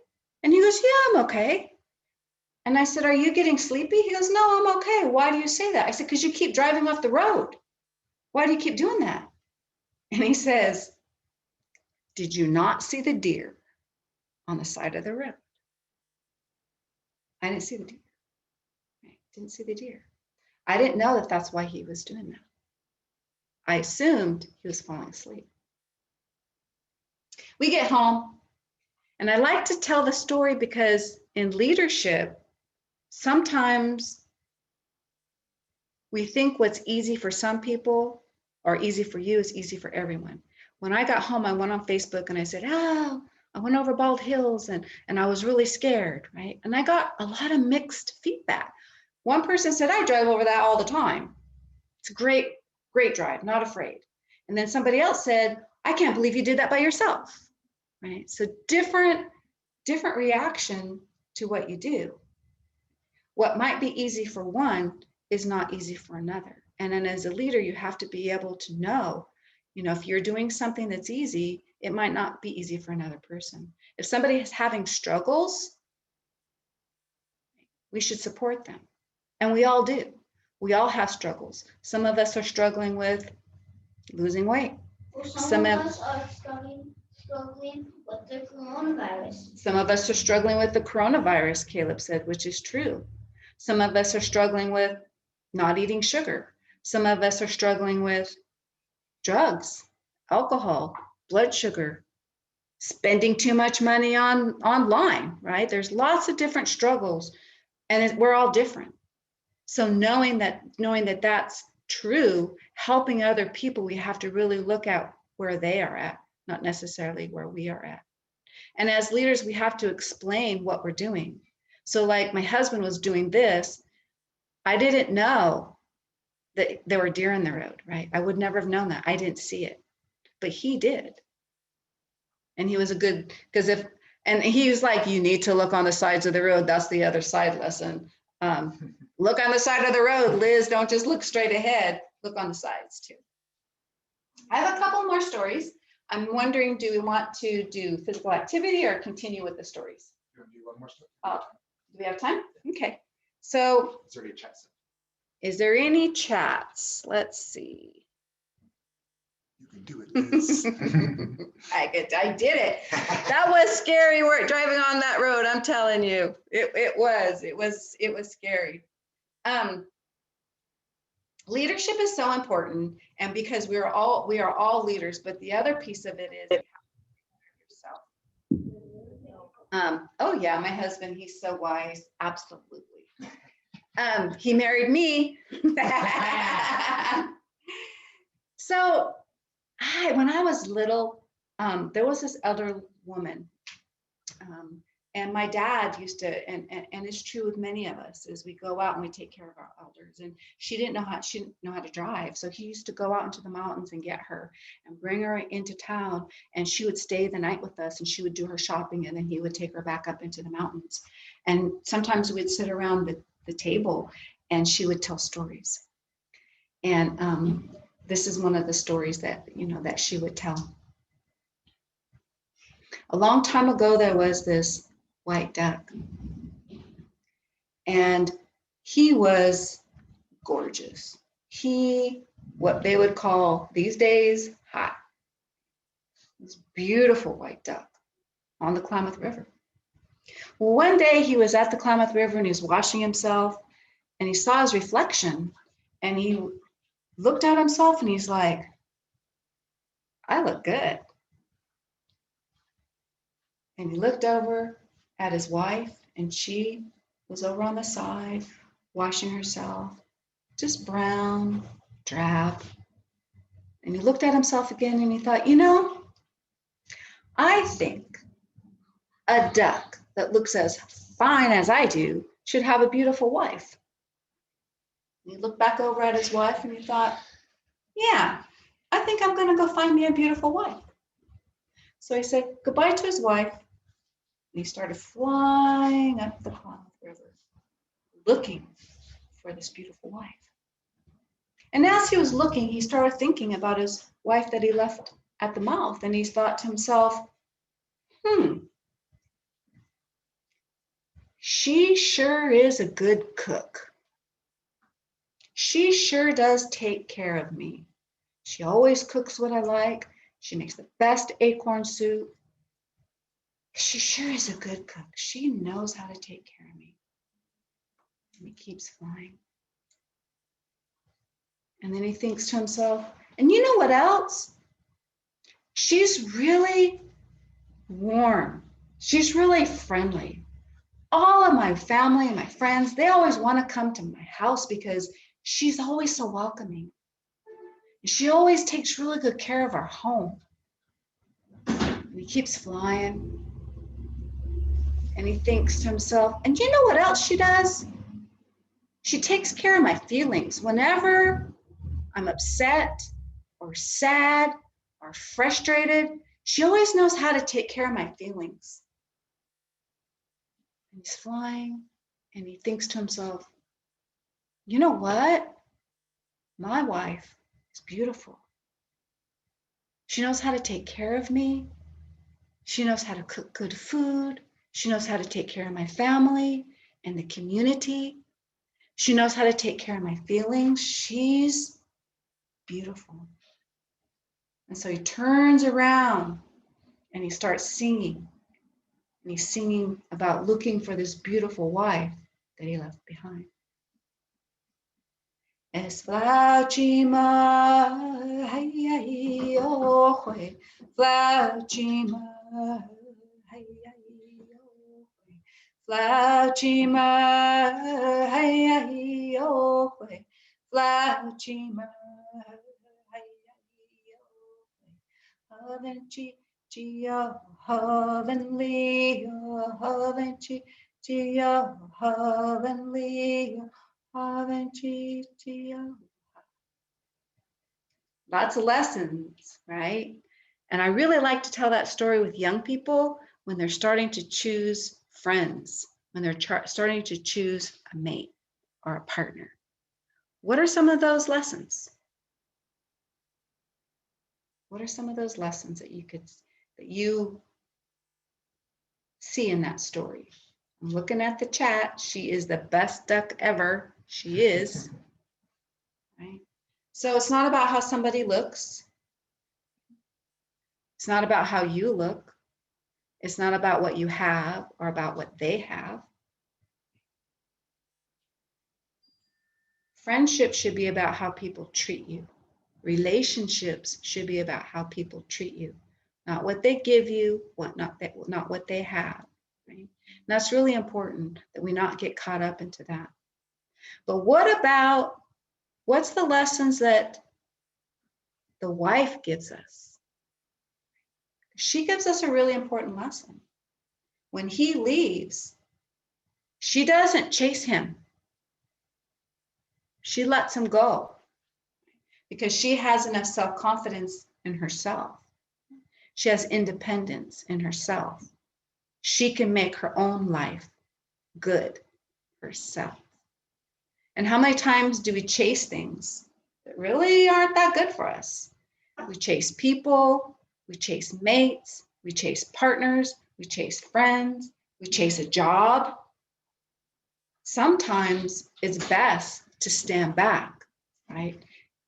And he goes, yeah, I'm okay. And I said, are you getting sleepy? He goes, no, I'm okay. Why do you say that? I said, because you keep driving off the road. Why do you keep doing that? And he says, did you not see the deer on the side of the road? I didn't see the deer. I didn't see the deer. I didn't know that that's why he was doing that. I assumed he was falling asleep. We get home. And I like to tell the story because in leadership, sometimes we think what's easy for some people or easy for you is easy for everyone. When I got home, I went on Facebook and I said, oh, I went over Bald Hills and I was really scared, right? And I got a lot of mixed feedback. One person said, I drive over that all the time. It's a great, great drive, not afraid. And then somebody else said, I can't believe you did that by yourself. Right? So different reaction to what you do. What might be easy for one is not easy for another. And then as a leader, you have to be able to know, if you're doing something that's easy, it might not be easy for another person. If somebody is having struggles, we should support them. And we all do. We all have struggles. Some of us are struggling with losing weight. Some of us are struggling with the coronavirus. Some of us are struggling with the coronavirus, Caleb said, which is true. Some of us are struggling with not eating sugar. Some of us are struggling with drugs, alcohol, blood sugar, spending too much money online, right? There's lots of different struggles and we're all different. So knowing that that's true, helping other people, we have to really look at where they are at, not necessarily where we are at. And as leaders, we have to explain what we're doing. So like my husband was doing this, I didn't know that there were deer in the road, right? I would never have known that. I didn't see it, but he did. And he was and he was like, you need to look on the sides of the road. That's the other side lesson. Look on the side of the road, Liz. Don't just look straight ahead. Look on the sides too. I have a couple more stories. I'm wondering, do we want to do physical activity or continue with the stories? You want to do one more story? Do we have time? Okay. So It's already a chat. is there any chats? Let's see. You can do it, Liz. I did it. That was scary work driving on that road. I'm telling you, it was scary. Leadership is so important, and because we are all leaders, but the other piece of it is yourself. Oh yeah, my husband, he's so wise. Absolutely. He married me. So when I was little, there was this elder woman, and my dad used to, and it's true with many of us, is we go out and we take care of our elders. And she didn't know how to drive, so he used to go out into the mountains and get her and bring her into town, and she would stay the night with us, and she would do her shopping, and then he would take her back up into the mountains. And sometimes we'd sit around the table, and she would tell stories. And this is one of the stories that that she would tell. A long time ago, there was this white duck, and he was gorgeous. What they would call these days hot. This beautiful white duck on the Klamath River. Well, one day he was at the Klamath River and he was washing himself, and he saw his reflection, and he looked at himself and he's like, I look good. And he looked over at his wife, and she was over on the side washing herself, just brown, drab. And he looked at himself again and he thought, I think a duck that looks as fine as I do should have a beautiful wife. And he looked back over at his wife and he thought, yeah, I think I'm going to go find me a beautiful wife. So he said goodbye to his wife, and he started flying up the Klamath River, looking for this beautiful wife. And as he was looking, he started thinking about his wife that he left at the mouth, and he thought to himself, she sure is a good cook. She sure does take care of me. She always cooks what I like. She makes the best acorn soup. She sure is a good cook. She knows how to take care of me. And he keeps flying. And then he thinks to himself, and you know what else? She's really warm. She's really friendly. All of my family and my friends, they always want to come to my house because she's always so welcoming. She always takes really good care of our home. And he keeps flying. And he thinks to himself, and you know what else she does? She takes care of my feelings. Whenever I'm upset or sad or frustrated, she always knows how to take care of my feelings. And he's flying, and he thinks to himself, you know what? My wife is beautiful. She knows how to take care of me. She knows how to cook good food. She knows how to take care of my family and the community. She knows how to take care of my feelings. She's beautiful. And so he turns around and he starts singing. And he's singing about looking for this beautiful wife that he left behind. Esplachima, hey, oh, Flauchima, hey, oh, Flauchima, hey, oh, Flauchima, hey, oh, Havenchi, Gio, Havenly, Havenchi, Gio, Havenly, Havenchi, Gio. Lots of lessons, right? And I really like to tell that story with young people when they're starting to choose friends, when they're starting to choose a mate or a partner. What are some of those lessons? What are some of those lessons that you see in that story? I'm looking at the chat. She is the best duck ever. She is. Right? So it's not about how somebody looks. It's not about how you look. It's not about what you have or about what they have. Friendship should be about how people treat you. Relationships should be about how people treat you, not what they give you, not what they have. Right? And that's really important that we not get caught up into that. But what's the lessons that the wife gives us? She gives us a really important lesson. When he leaves, she doesn't chase him. She lets him go because she has enough self-confidence in herself. She has independence in herself. She can make her own life good herself. And how many times do we chase things that really aren't that good for us? We chase people, we chase mates, we chase partners, we chase friends, we chase a job. Sometimes it's best to stand back, right?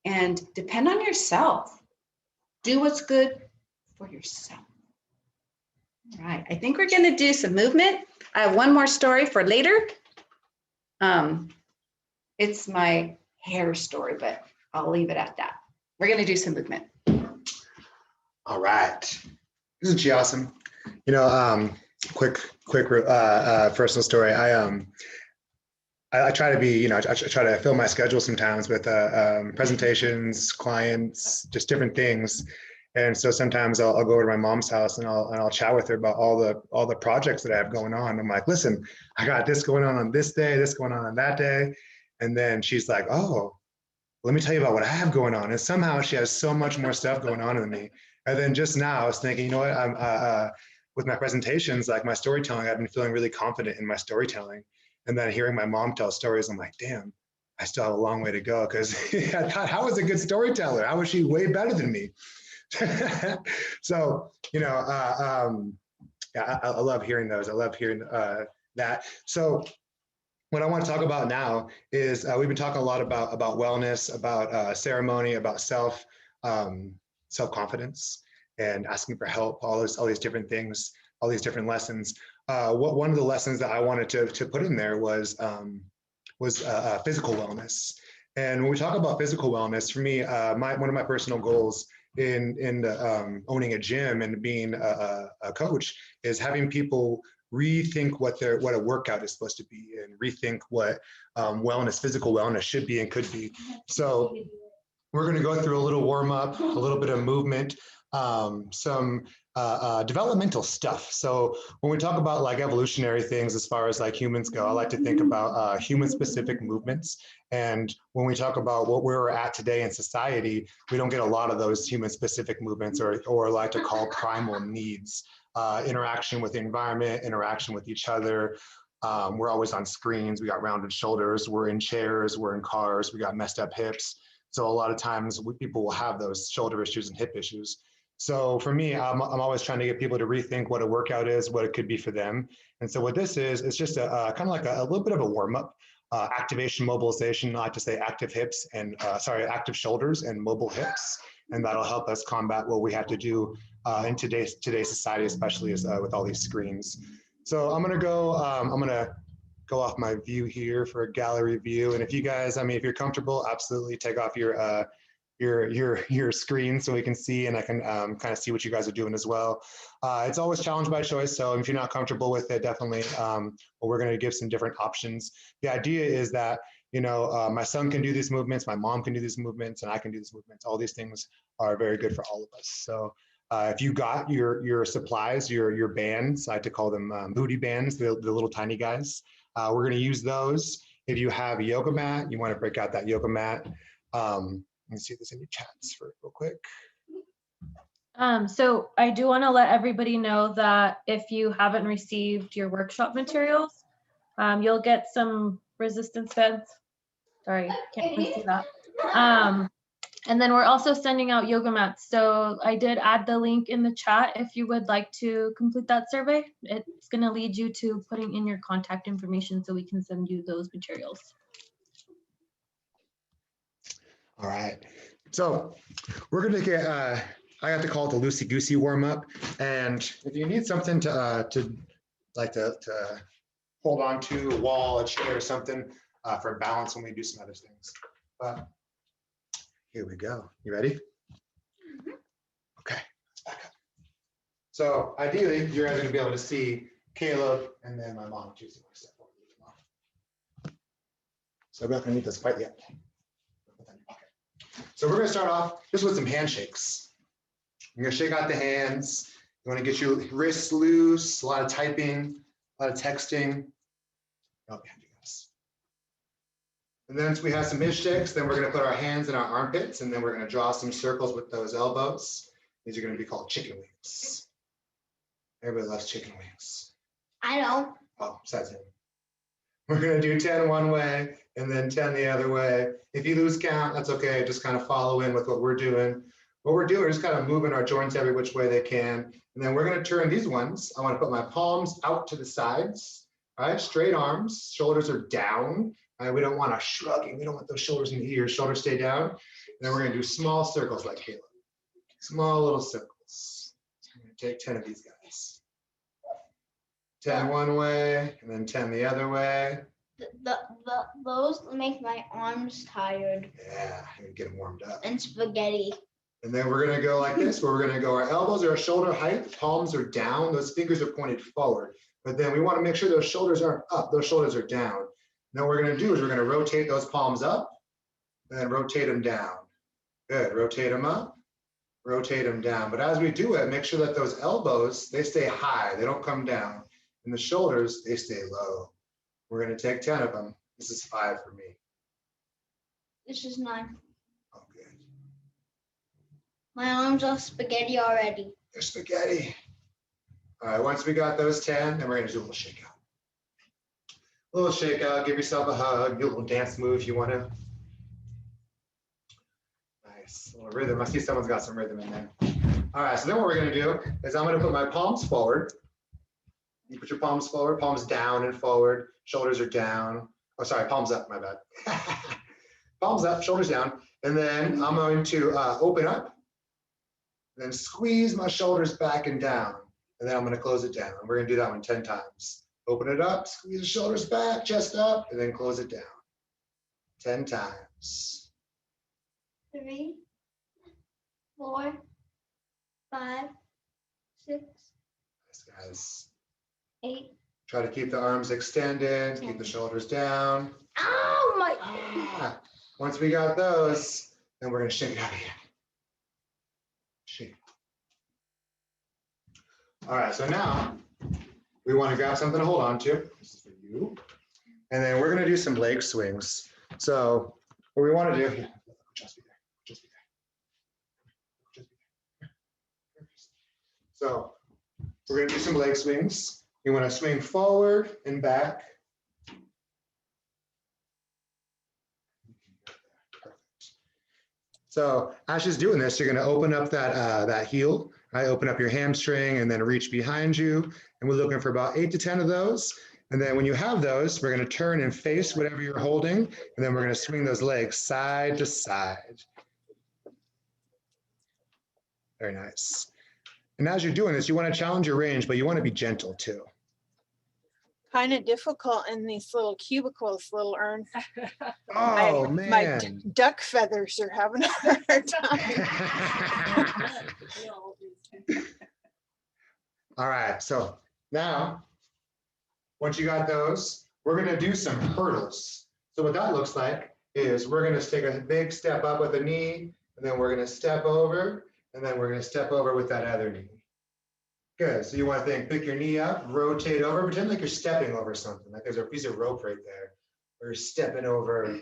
And depend on yourself. Do what's good for yourself. All right, I think we're gonna do some movement. I have one more story for later. It's my hair story, but I'll leave it at that. We're gonna do some movement. All right. Isn't she awesome? You know, quick personal story. I try to be, you know, I try to fill my schedule sometimes with presentations, clients, just different things. And so sometimes I'll go over to my mom's house and I'll chat with her about all the projects that I have going on. I'm like, listen, I got this going on this day, this going on that day. And then she's like, oh, let me tell you about what I have going on. And somehow she has so much more stuff going on than me. And then just now I was thinking, you know what, I'm with my presentations, like my storytelling, I've been feeling really confident in my storytelling. And then hearing my mom tell stories, I'm like, damn, I still have a long way to go. Because I thought, how was a good storyteller? How was she way better than me? So, you know, yeah, I love hearing those. I love hearing that. So what I want to talk about now is we've been talking a lot about wellness, about ceremony, about self-confidence and asking for help, all these different things, all these different lessons. One of the lessons that I wanted to put in there was physical wellness. And when we talk about physical wellness, for me, one of my personal goals in owning a gym and being a coach is having people rethink what a workout is supposed to be and rethink what physical wellness should be and could be. So we're going to go through a little warm up, a little bit of movement, some developmental stuff. So when we talk about like evolutionary things, as far as like humans go, I like to think about human specific movements. And when we talk about what we're at today in society, we don't get a lot of those human specific movements or I like to call primal needs. Interaction with the environment, interaction with each other. We're always on screens. We got rounded shoulders. We're in chairs. We're in cars. We got messed up hips. So a lot of times people will have those shoulder issues and hip issues. So for me, I'm always trying to get people to rethink what a workout is, what it could be for them. And so what this is, it's just a kind of like a little bit of a warm up, activation, mobilization. I like to say active hips and active shoulders and mobile hips. And that'll help us combat what we have to do in today's society, especially with all these screens. So I'm gonna go off my view here for a gallery view. And if you guys, if you're comfortable, absolutely take off your screen so we can see and I can kind of see what you guys are doing as well. It's always challenge by choice. So if you're not comfortable with it, definitely, we're gonna give some different options. The idea is that, my son can do these movements, my mom can do these movements, and I can do these movements. All these things are very good for all of us. So if you got your supplies, your bands, I like to call them booty bands, the little tiny guys. We're going to use those. If you have a yoga mat, you want to break out that yoga mat. Let me see if there's any chats real quick. So I do want to let everybody know that if you haven't received your workshop materials, you'll get some resistance bands Sorry, can't really see that. And then we're also sending out yoga mats. So I did add the link in the chat if you would like to complete that survey. It's going to lead you to putting in your contact information so we can send you those materials. All right. So we're going to get, I have to call it the loosey-goosey warm-up. And if you need something to hold on to, a wall, a chair, or something for balance when we do some other things. But here we go. You ready? Okay, let's back up. So ideally, you're going to be able to see Caleb and then my mom too. So I'm not going to need this quite yet. So we're going to start off just with some handshakes. You're going to shake out the hands. You want to get your wrists loose, a lot of typing, a lot of texting. Oh, behind you guys. And then once we have some handshakes, then we're going to put our hands in our armpits, and then we're going to draw some circles with those elbows. These are going to be called chicken wings. Everybody loves chicken wings. I know. Oh, besides him. We're going to do 10 one way and then 10 the other way. If you lose count, that's okay. Just kind of follow in with what we're doing. What we're doing is kind of moving our joints every which way they can. And then we're going to turn these ones. I want to put my palms out to the sides. All right, straight arms, shoulders are down. All right, we don't want a shrugging. We don't want those shoulders in the ears. Shoulders stay down. And then we're going to do small circles like Caleb. Small little circles. So I'm going to take 10 of these guys. 10 one way, and then 10 the other way. Those make my arms tired. Yeah, you get them warmed up. And spaghetti. And then we're gonna go like this, where we're gonna go, our elbows are shoulder height, palms are down, those fingers are pointed forward. But then we wanna make sure those shoulders aren't up, those shoulders are down. Now what we're gonna do is we're gonna rotate those palms up, and then rotate them down. Good, rotate them up, rotate them down. But as we do it, make sure that those elbows, they stay high, they don't come down. And the shoulders, they stay low. We're gonna take 10 of them. This is 5 for me. This is 9. Oh, good. My arms are spaghetti already. They're spaghetti. All right, once we got those 10, then we're gonna do a little shakeout. A little shakeout, give yourself a hug, do a little dance move if you wanna. Nice, a little rhythm. I see someone's got some rhythm in there. All right, so then what we're gonna do is I'm gonna put my palms forward. You put your palms forward, palms down and forward, shoulders are down. Oh, sorry, palms up, my bad. Palms up, shoulders down. And then I'm going to open up, then squeeze my shoulders back and down. And then I'm gonna close it down. We're gonna do that one 10 times. Open it up, squeeze the shoulders back, chest up, and then close it down. 10 times. 3, 4, 5, 6. Nice, guys. 8. Try to keep the arms extended, keep the shoulders down. Ow, my. Ah, once we got those, then we're gonna shake it out again. Shake. All right, so now we want to grab something to hold on to. This is for you. And then we're gonna do some leg swings. So what we want to do, just be there, just be there, just be there. So we're gonna do some leg swings. You want to swing forward and back. Perfect. So as she's doing this, you're going to open up that heel, right? Open up your hamstring and then reach behind you. And we're looking for about 8 to 10 of those. And then when you have those, we're going to turn and face whatever you're holding. And then we're going to swing those legs side to side. Very nice. And as you're doing this, you want to challenge your range, but you want to be gentle too. Kind of difficult in these little cubicles, little Ern. Oh, My man. duck feathers are having a hard time. All right, so now, once you got those, we're gonna do some hurdles. So what that looks like is we're gonna take a big step up with a knee, and then we're gonna step over, and then we're gonna step over with that other knee. Good, so you want to think, pick your knee up, rotate over, pretend like you're stepping over something, like there's a piece of rope right there, or you're stepping over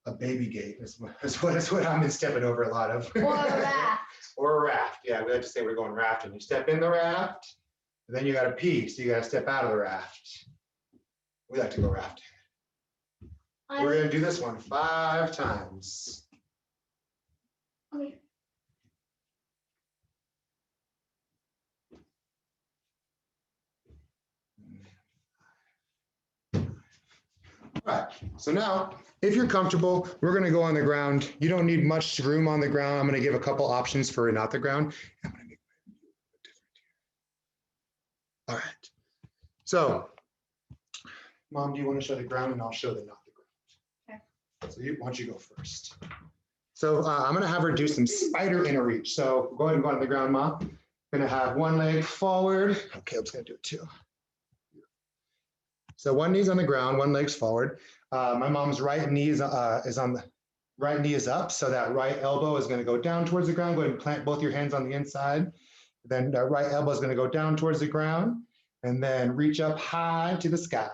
a baby gate, that's what I've been stepping over a lot of. Or a raft. Or a raft, yeah, we like to say we're going rafting. You step in the raft, and then you gotta pee, so you gotta step out of the raft. We like to go rafting. We're gonna do this one 5 times. Okay. All right, so now, if you're comfortable, we're gonna go on the ground. You don't need much room on the ground. I'm gonna give a couple options for not the ground. I'm gonna make it different here. All right, so, Mom, do you wanna show the ground and I'll show the not the ground? Okay. So why don't you go first? So I'm gonna have her do some spider inner reach. So go ahead and go on the ground, Mom. Gonna have one leg forward. Okay, I'm just gonna do it too. So one knee's on the ground, one leg's forward. My mom's right knee is on the right knee is up, so that right elbow is going to go down towards the ground. Go ahead and plant both your hands on the inside. Then the right elbow is going to go down towards the ground, and then reach up high to the sky.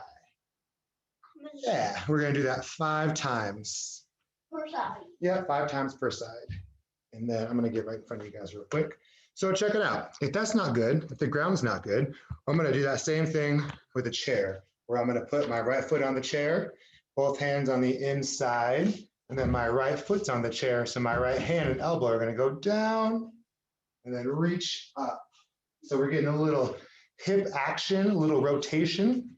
Yeah, we're going to do that 5 times. Per side. Yeah, 5 times per side. And then I'm going to get right in front of you guys real quick. So check it out. If that's not good, if the ground's not good, I'm going to do that same thing with a chair, where I'm going to put my right foot on the chair, both hands on the inside, and then my right foot's on the chair. So my right hand and elbow are going to go down and then reach up. So we're getting a little hip action, a little rotation.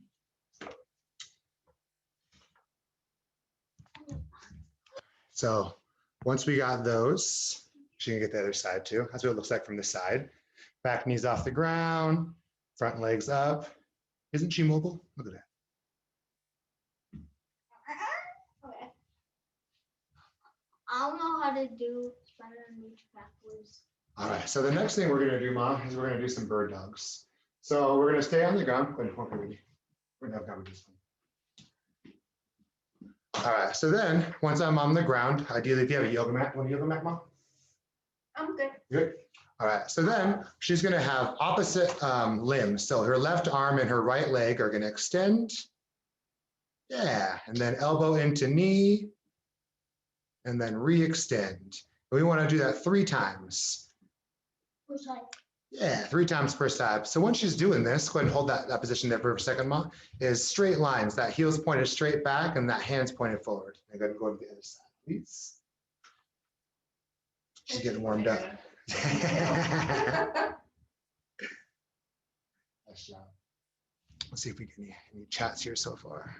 So once we got those, she can get the other side too. That's what it looks like from the side. Back knees off the ground, front legs up. Isn't she mobile? Look at that. Okay. I don't know how to do spider and reach backwards. All right, so the next thing we're gonna do, Mom, is we're gonna do some bird dogs. So we're gonna stay on the ground. We're gonna have with this one. All right, so then once I'm on the ground, ideally if you have a yoga mat, want a yoga mat, Mom? I'm good. Good. All right, so then she's gonna have opposite limbs. So her left arm and her right leg are gonna extend. Yeah, and then elbow into knee, and then re-extend. We wanna do that 3 times. Per side. Yeah, 3 times per side. So once she's doing this, go ahead and hold that position there for a second, Ma, is straight lines. That heel's pointed straight back and that hand's pointed forward. And go ahead and go to the other side, please. She's getting warmed up. Nice job. Let's see if we get any chats here so far.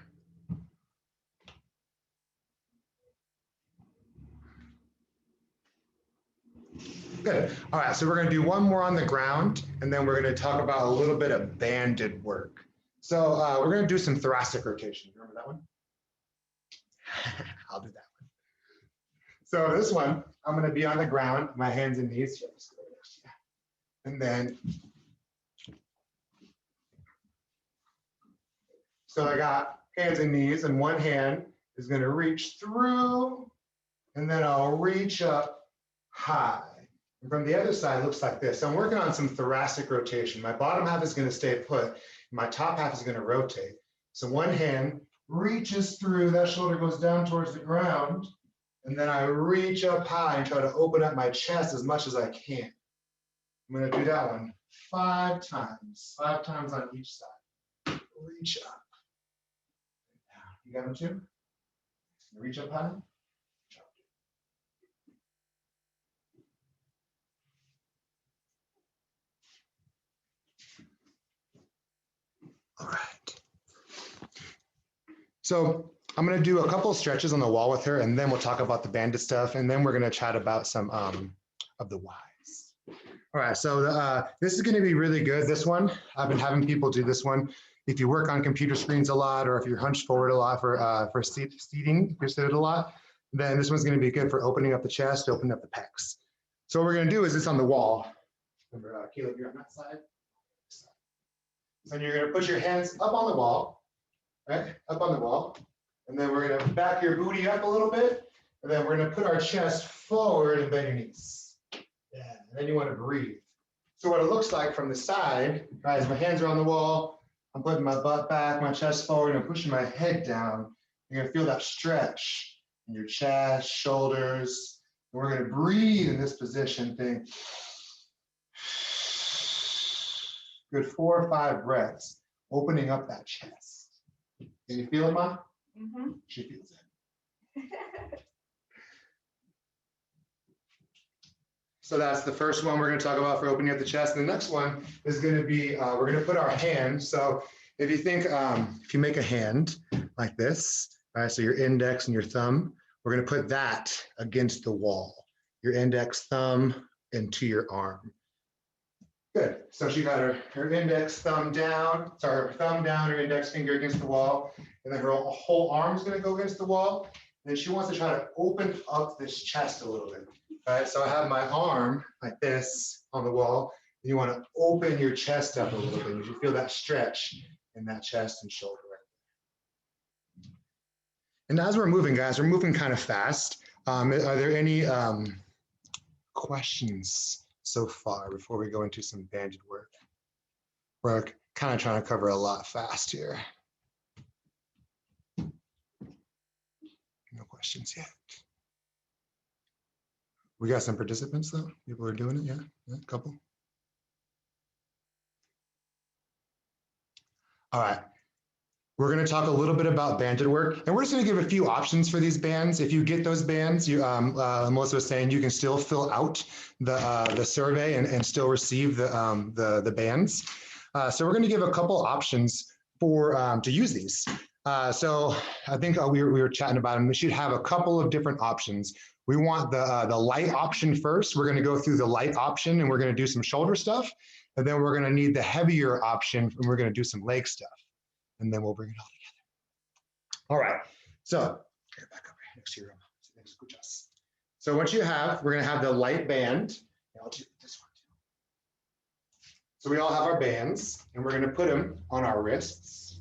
Good. All right, so we're going to do one more on the ground, and then we're going to talk about a little bit of banded work. So we're going to do some thoracic rotation. Remember that one? I'll do that one. So this one, I'm going to be on the ground, my hands and knees. And then, so I got hands and knees, and one hand is going to reach through, and then I'll reach up high. And from the other side, it looks like this. So I'm working on some thoracic rotation. My bottom half is going to stay put. And my top half is going to rotate. So one hand reaches through, that shoulder goes down towards the ground, and then I reach up high and try to open up my chest as much as I can. I'm going to do that one 5 times, 5 times on each side. Reach up. You got them too? Reach up high. All right. So I'm going to do a couple of stretches on the wall with her, and then we'll talk about the banded stuff, and then we're going to chat about some of the whys. All right, so this is going to be really good. This one, I've been having people do this one. If you work on computer screens a lot, or if you're hunched forward a lot for seating, if you're seated a lot, then this one's going to be good for opening up the chest, opening up the pecs. So what we're going to do is this on the wall. Remember, Caleb, you're on that side. So you're going to put your hands up on the wall, right? Up on the wall. And then we're going to back your booty up a little bit. And then we're going to put our chest forward and bend your knees. Yeah, and then you want to breathe. So what it looks like from the side, guys, my hands are on the wall. I'm putting my butt back, my chest forward, and I'm pushing my head down. You're going to feel that stretch in your chest, shoulders. And we're going to breathe in this position. Think. Good 4 or 5 breaths, opening up that chest. Can you feel it, Mom? Mm-hmm. She feels it. So that's the first one we're going to talk about for opening up the chest. And the next one is going to be, we're going to put our hand. So if you think, if you make a hand like this, all right, so your index and your thumb, we're going to put that against the wall. Your index thumb into your arm. Good. So she got her index thumb down, sorry, her thumb down, her index finger against the wall, and then her whole arm is going to go against the wall. And then she wants to try to open up this chest a little bit. All right, so I have my arm like this on the wall. And you want to open your chest up a little bit. You should feel that stretch in that chest and shoulder right there. And as we're moving, guys, we're moving kind of fast. Are there any questions so far before we go into some banded work? We're kind of trying to cover a lot fast here. No questions yet. We got some participants though. People are doing it, yeah, a couple. All right. We're going to talk a little bit about banded work, and we're just going to give a few options for these bands. If you get those bands, Melissa was saying you can still fill out the survey and still receive the bands. So we're going to give a couple options for to use these. So I think we were chatting about them. We should have a couple of different options. We want the light option first. We're going to go through the light option, and we're going to do some shoulder stuff, and then we're going to need the heavier option, and we're going to do some leg stuff. And then we'll bring it all together. All right, so get back over here next to your next to us. So what you have, we're gonna have the light band. I'll do this one too. So we all have our bands, and we're gonna put them on our wrists.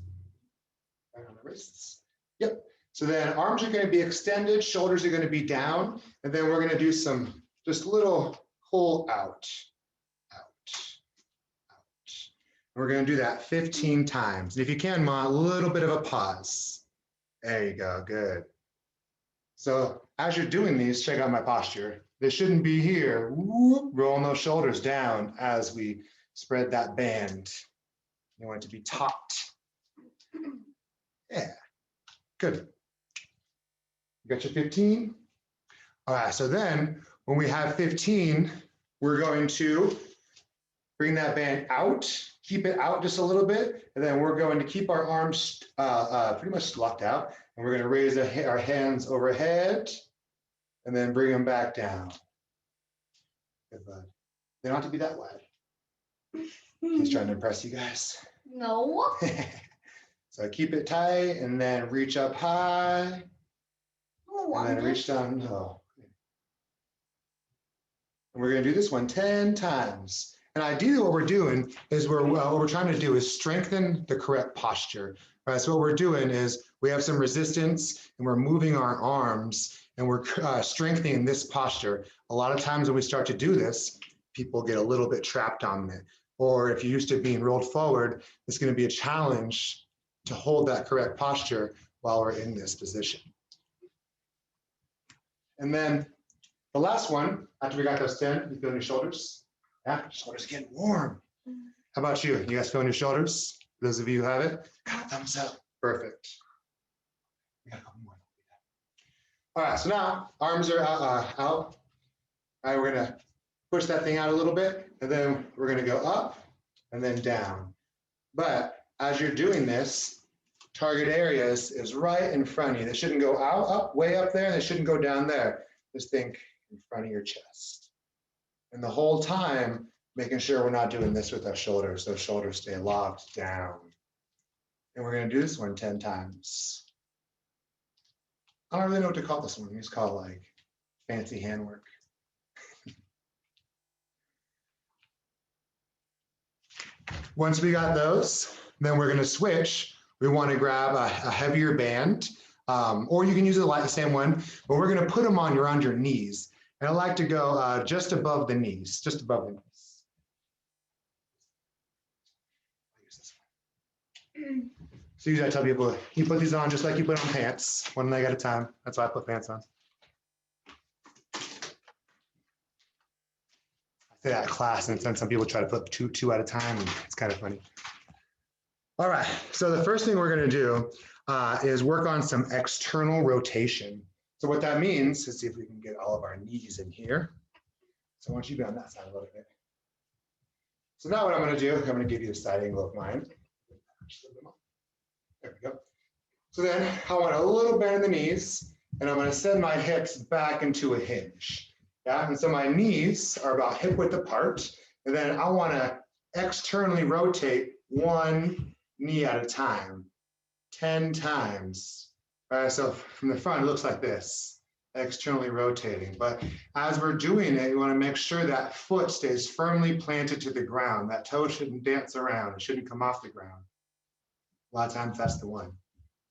Right on the wrists. Yep. So then arms are gonna be extended, shoulders are gonna be down, and then we're gonna do some just little pull out. We're going to do that 15 times. And if you can, Ma, a little bit of a pause. There you go. Good. So as you're doing these, check out my posture. They shouldn't be here. Whoop, rolling those shoulders down as we spread that band. You want it to be taut. Yeah. Good. You got your 15? All right. So then when we have 15, we're going to bring that band out. Keep it out just a little bit, and then we're going to keep our arms pretty much locked out, and we're going to raise our hands overhead, and then bring them back down. Good, bud. They don't have to be that wide. He's trying to impress you guys. No. So keep it tight, and then reach up high, and then reach down low. And we're going to do this one 10 times. And ideally what we're doing is what we're trying to do is strengthen the correct posture. Right? So what we're doing is we have some resistance and we're moving our arms and we're strengthening this posture. A lot of times when we start to do this, people get a little bit trapped on it. Or if you're used to being rolled forward, it's going to be a challenge to hold that correct posture while we're in this position. And then the last one, after we got those 10, you feel your shoulders? Yeah, shoulders getting warm. How about you? You guys feeling your shoulders? For those of you who have it, thumbs up. Perfect. We got a couple more. All right, so now arms are out. All right, we're gonna push that thing out a little bit, and then we're gonna go up and then down. But as you're doing this, target areas is right in front of you. They shouldn't go out, up, way up there. They shouldn't go down there. Just think in front of your chest. And the whole time, making sure we're not doing this with our shoulders. Those shoulders stay locked down. And we're going to do this one 10 times. I don't really know what to call this one. We just call it like fancy handwork. Once we got those, then we're going to switch. We want to grab a heavier band, or you can use the same one, but we're going to put them on around your knees. And I like to go just above the knees, just above the knees. I'll use this one. So usually I tell people, you put these on just like you put on pants, one leg at a time. That's why I put pants on. I say that in class, and then some people try to put two at a time, and it's kind of funny. All right, so the first thing we're gonna do is work on some external rotation. So what that means, let's see if we can get all of our knees in here. So I want you to be on that side a little bit. So now what I'm going to do, I'm going to give you a side angle of mine. There we go. So then I want a little bend in the knees, and I'm going to send my hips back into a hinge. Yeah, and so my knees are about hip width apart, and then I want to externally rotate one knee at a time, 10 times. All right, so from the front, it looks like this, externally rotating. But as we're doing it, you want to make sure that foot stays firmly planted to the ground. That toe shouldn't dance around. It shouldn't come off the ground. A lot of times that's the one.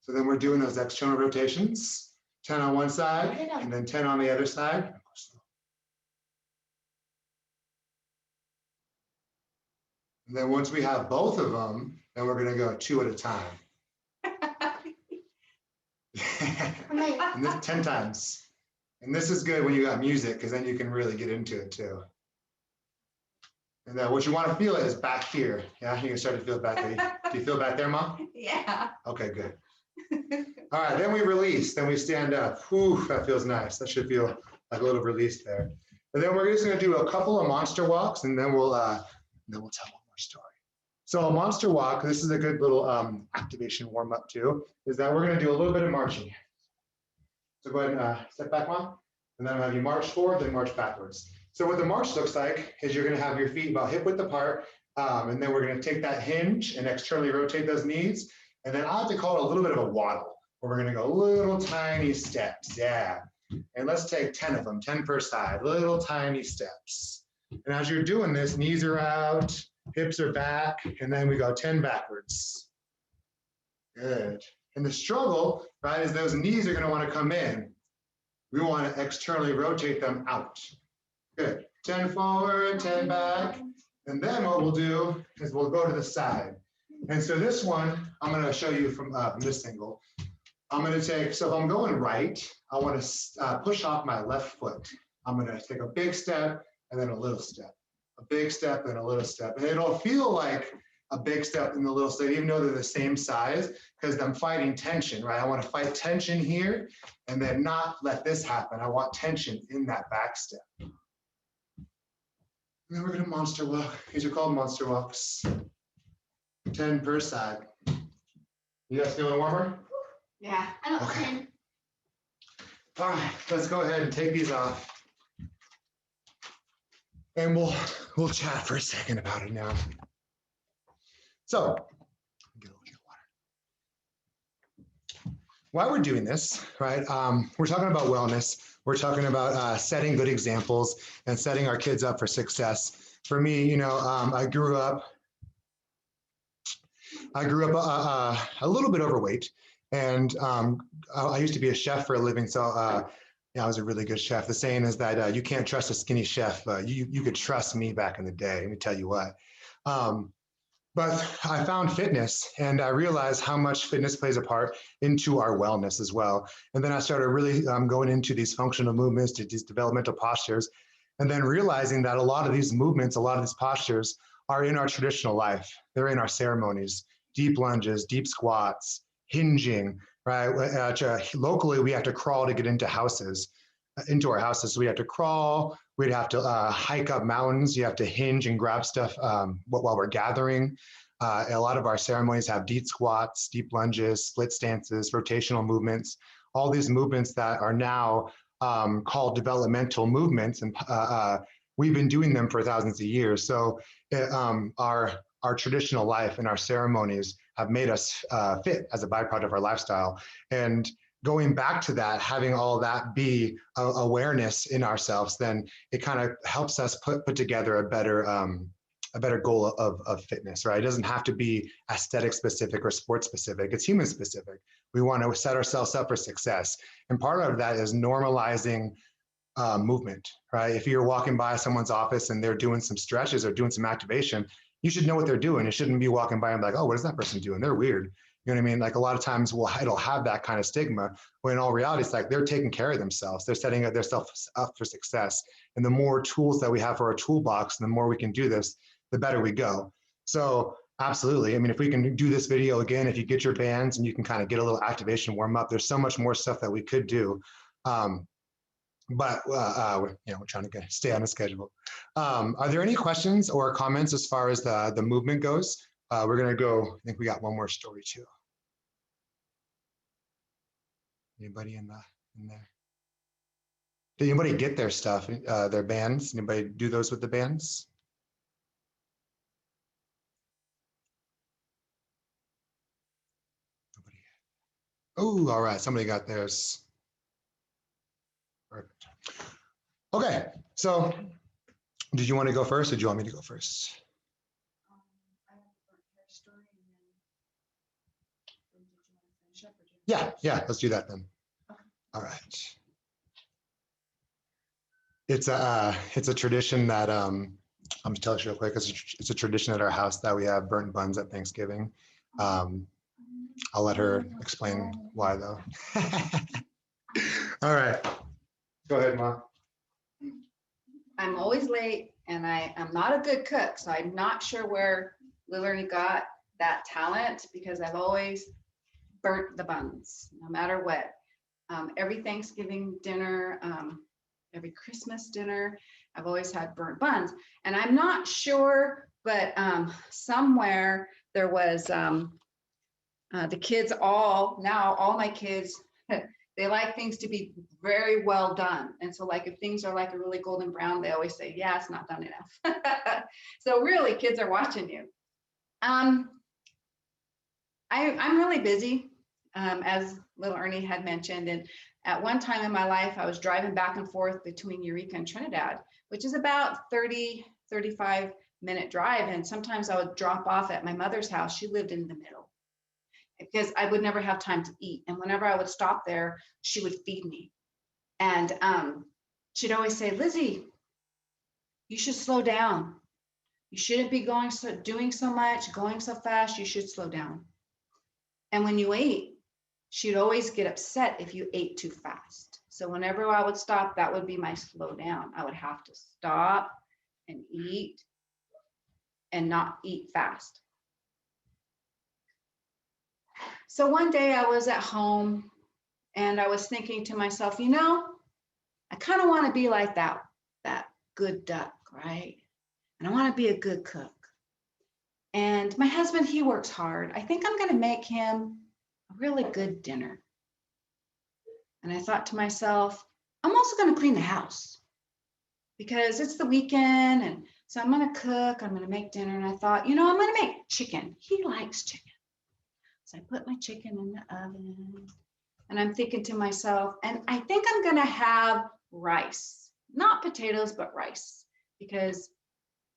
So then we're doing those external rotations, 10 on one side and then 10 on the other side. And then once we have both of them, then we're going to go 2 at a time. And this 10 times. And this is good when you got music, because then you can really get into it too. And then what you want to feel is back here. Yeah, you can start to feel back there. Do you feel back there, Mom? Yeah. Okay, good. All right, then we release, then we stand up. Whew, that feels nice. That should feel like a little release there. And then we're just going to do a couple of monster walks, and then we'll tell one more story. So a monster walk, this is a good little activation warm up too, is that we're going to do a little bit of marching. So go ahead and step back, Mom, and then I'll have you march forward, then march backwards. So what the march looks like is you're going to have your feet about hip width apart, and then we're going to take that hinge and externally rotate those knees. And then I have to call it a little bit of a waddle, where we're going to go little tiny steps. Yeah. And let's take 10 of them, 10 per side, little tiny steps. And as you're doing this, knees are out, hips are back, and then we go 10 backwards. Good. And the struggle, right, is those knees are going to want to come in. We want to externally rotate them out. Good. 10 forward, 10 back. And then what we'll do is we'll go to the side. And so this one, I'm going to show you from this angle. I'm going to take, so if I'm going right, I want to push off my left foot. I'm going to take a big step and then a little step. A big step and a little step. And it'll feel like a big step and a little step, even though they're the same size, because I'm fighting tension, right? I want to fight tension here and then not let this happen. I want tension in that back step. And then we're going to monster walk. These are called monster walks. 10 per side. You guys feeling warmer? Yeah. I got Okay. 10. All right, let's go ahead and take these off. And we'll chat for a second about it now. So, get a little bit of water. While we're doing this, right, we're talking about wellness. We're talking about setting good examples and setting our kids up for success. For me, you know, I grew up a little bit overweight, and I used to be a chef for a living, so yeah, I was a really good chef. The saying is that you can't trust a skinny chef. You could trust me back in the day. Let me tell you what. But I found fitness, and I realized how much fitness plays a part into our wellness as well. And then I started really going into these functional movements, to these developmental postures, and then realizing that a lot of these movements, a lot of these postures are in our traditional life. They're in our ceremonies, deep lunges, deep squats, hinging, right? Locally, we have to crawl to get into our houses. So we have to crawl, we'd have to hike up mountains. You have to hinge and grab stuff while we're gathering. A lot of our ceremonies have deep squats, deep lunges, split stances, rotational movements, all these movements that are now called developmental movements. And we've been doing them for thousands of years. So our traditional life and our ceremonies have made us fit as a byproduct of our lifestyle. And going back to that, having all that be awareness in ourselves, then it kind of helps us put together a better goal of fitness, right? It doesn't have to be aesthetic specific or sports specific. It's human specific. We want to set ourselves up for success. And part of that is normalizing movement, right? If you're walking by someone's office and they're doing some stretches or doing some activation, you should know what they're doing. You shouldn't be walking by and be like, oh, what is that person doing? They're weird. You know what I mean? Like a lot of times it'll have that kind of stigma, when in all reality, it's like they're taking care of themselves. They're setting themselves up for success. And the more tools that we have for our toolbox, the more we can do this, the better we go. So absolutely. I mean, if we can do this video again, if you get your bands and you can kind of get a little activation warm up, there's so much more stuff that we could do. But we're trying to stay on a schedule. Are there any questions or comments as far as the movement goes? We're gonna go, I think we got one more story too. Anybody in there? Did anybody get their stuff, their bands? Anybody do those with the bands? Nobody. Oh, all right, somebody got theirs. Perfect. Okay, so did you want to go first or do you want me to go first? I have a hair story and then did you want to finish up or do you- Yeah, let's do that then. Okay. All right. It's a tradition that I'm just tell you real quick. It's a tradition at our house that we have burnt buns at Thanksgiving. I'll let her explain why though. All right, go ahead, Ma. I'm always late and I am not a good cook, so I'm not sure where Lil Ernie got that talent because I've always burnt the buns, no matter what. Every Thanksgiving dinner, every Christmas dinner, I've always had burnt buns. And I'm not sure, but somewhere there was the kids all my kids, they like things to be very well done. And so like if things are like a really golden brown, they always say, yeah, it's not done enough. So really kids are watching you. I'm really busy, as little Ernie had mentioned. And at one time in my life, I was driving back and forth between Eureka and Trinidad, which is about 35-minute drive. And sometimes I would drop off at my mother's house. She lived in the middle because I would never have time to eat. And whenever I would stop there, she would feed me. And she'd always say, Lizzie, you should slow down. You shouldn't be doing so much, going so fast. You should slow down. And when you ate, she'd always get upset if you ate too fast. So whenever I would stop, that would be my slow down. I would have to stop and eat and not eat fast. So one day I was at home and I was thinking to myself, you know, I kind of want to be like that good duck, right? And I want to be a good cook. And my husband, he works hard. I think I'm going to make him a really good dinner. And I thought to myself, I'm also going to clean the house because it's the weekend. And so I'm going to cook, I'm going to make dinner. And I thought, you know, I'm going to make chicken. He likes chicken. So I put my chicken in the oven and I'm thinking to myself, and I think I'm going to have rice, not potatoes, but rice because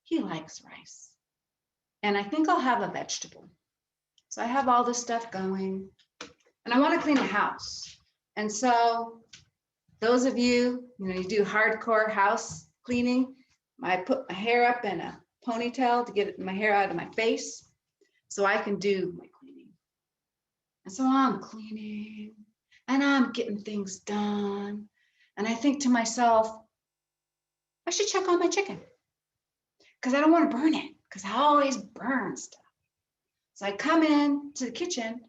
he likes rice. And I think I'll have a vegetable. So I have all this stuff going and I want to clean the house. And so those of you, you do hardcore house cleaning, I put my hair up in a ponytail to get my hair out of my face so I can do my cleaning. And so I'm cleaning and I'm getting things done. And I think to myself, I should check on my chicken because I don't want to burn it because I always burn stuff. So I come in to the kitchen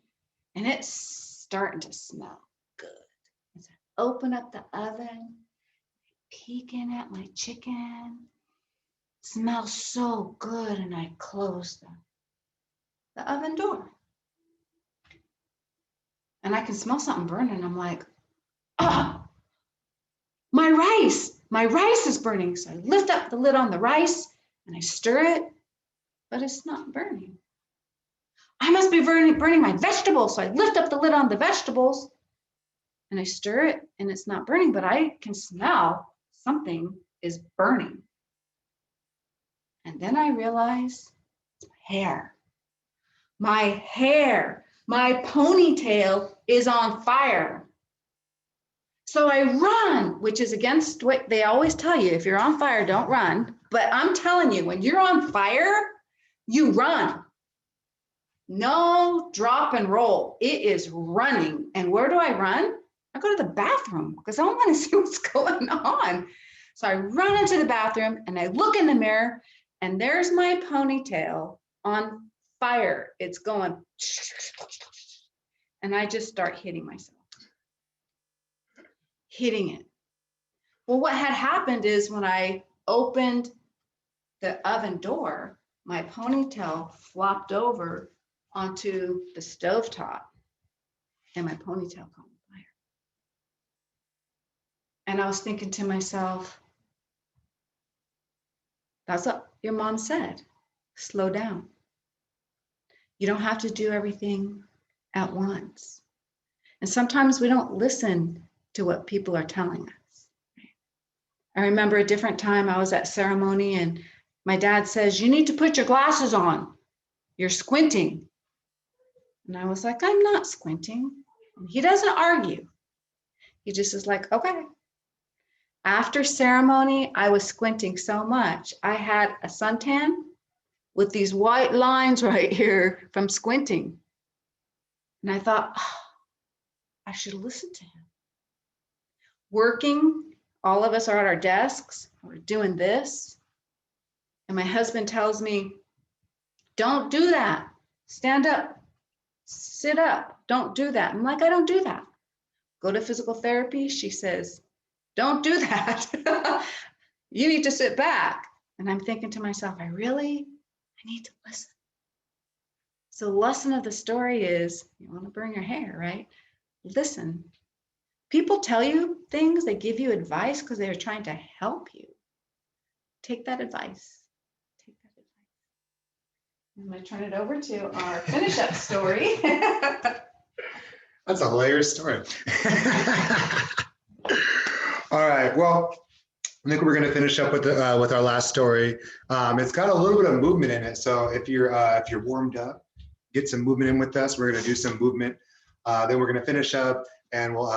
and it's starting to smell good. As I open up the oven, peeking at my chicken, it smells so good, and I close the oven door. And I can smell something burning. I'm like, oh, my rice is burning. So I lift up the lid on the rice and I stir it, but it's not burning. I must be burning my vegetables. So I lift up the lid on the vegetables and I stir it and it's not burning, but I can smell something is burning. And then I realize it's my hair. My ponytail is on fire. So I run, which is against what they always tell you. If you're on fire, don't run. But I'm telling you, when you're on fire, you run. No drop and roll. It is running. And where do I run? I go to the bathroom because I want to see what's going on. So I run into the bathroom and I look in the mirror and there's my ponytail on fire. It's going, and I just start hitting myself. hitting it. Well, what had happened is when I opened the oven door, my ponytail flopped over onto the stovetop and my ponytail caught on fire. And I was thinking to myself, that's what your mom said, slow down. You don't have to do everything at once. And sometimes we don't listen to what people are telling us. I remember a different time I was at ceremony and my dad says, you need to put your glasses on. You're squinting. And I was like, I'm not squinting. And he doesn't argue. He just is like, okay. After ceremony, I was squinting so much. I had a suntan with these white lines right here from squinting. And I thought, oh, I should listen to him. Working, all of us are at our desks, we're doing this. And my husband tells me, don't do that. Stand up, sit up, don't do that. I'm like, I don't do that. Go to physical therapy. She says, don't do that. You need to sit back. And I'm thinking to myself, I need to listen. So the lesson of the story is, you want to burn your hair, right? Listen. People tell you things, they give you advice because they're trying to help you. Take that advice. Take that advice. I'm going to turn it over to our finish up story. That's a hilarious story. All right. Well, I think we're going to finish up with our last story. It's got a little bit of movement in it. So if you're warmed up, get some movement in with us. We're going to do some movement. Then we're going to finish up and we'll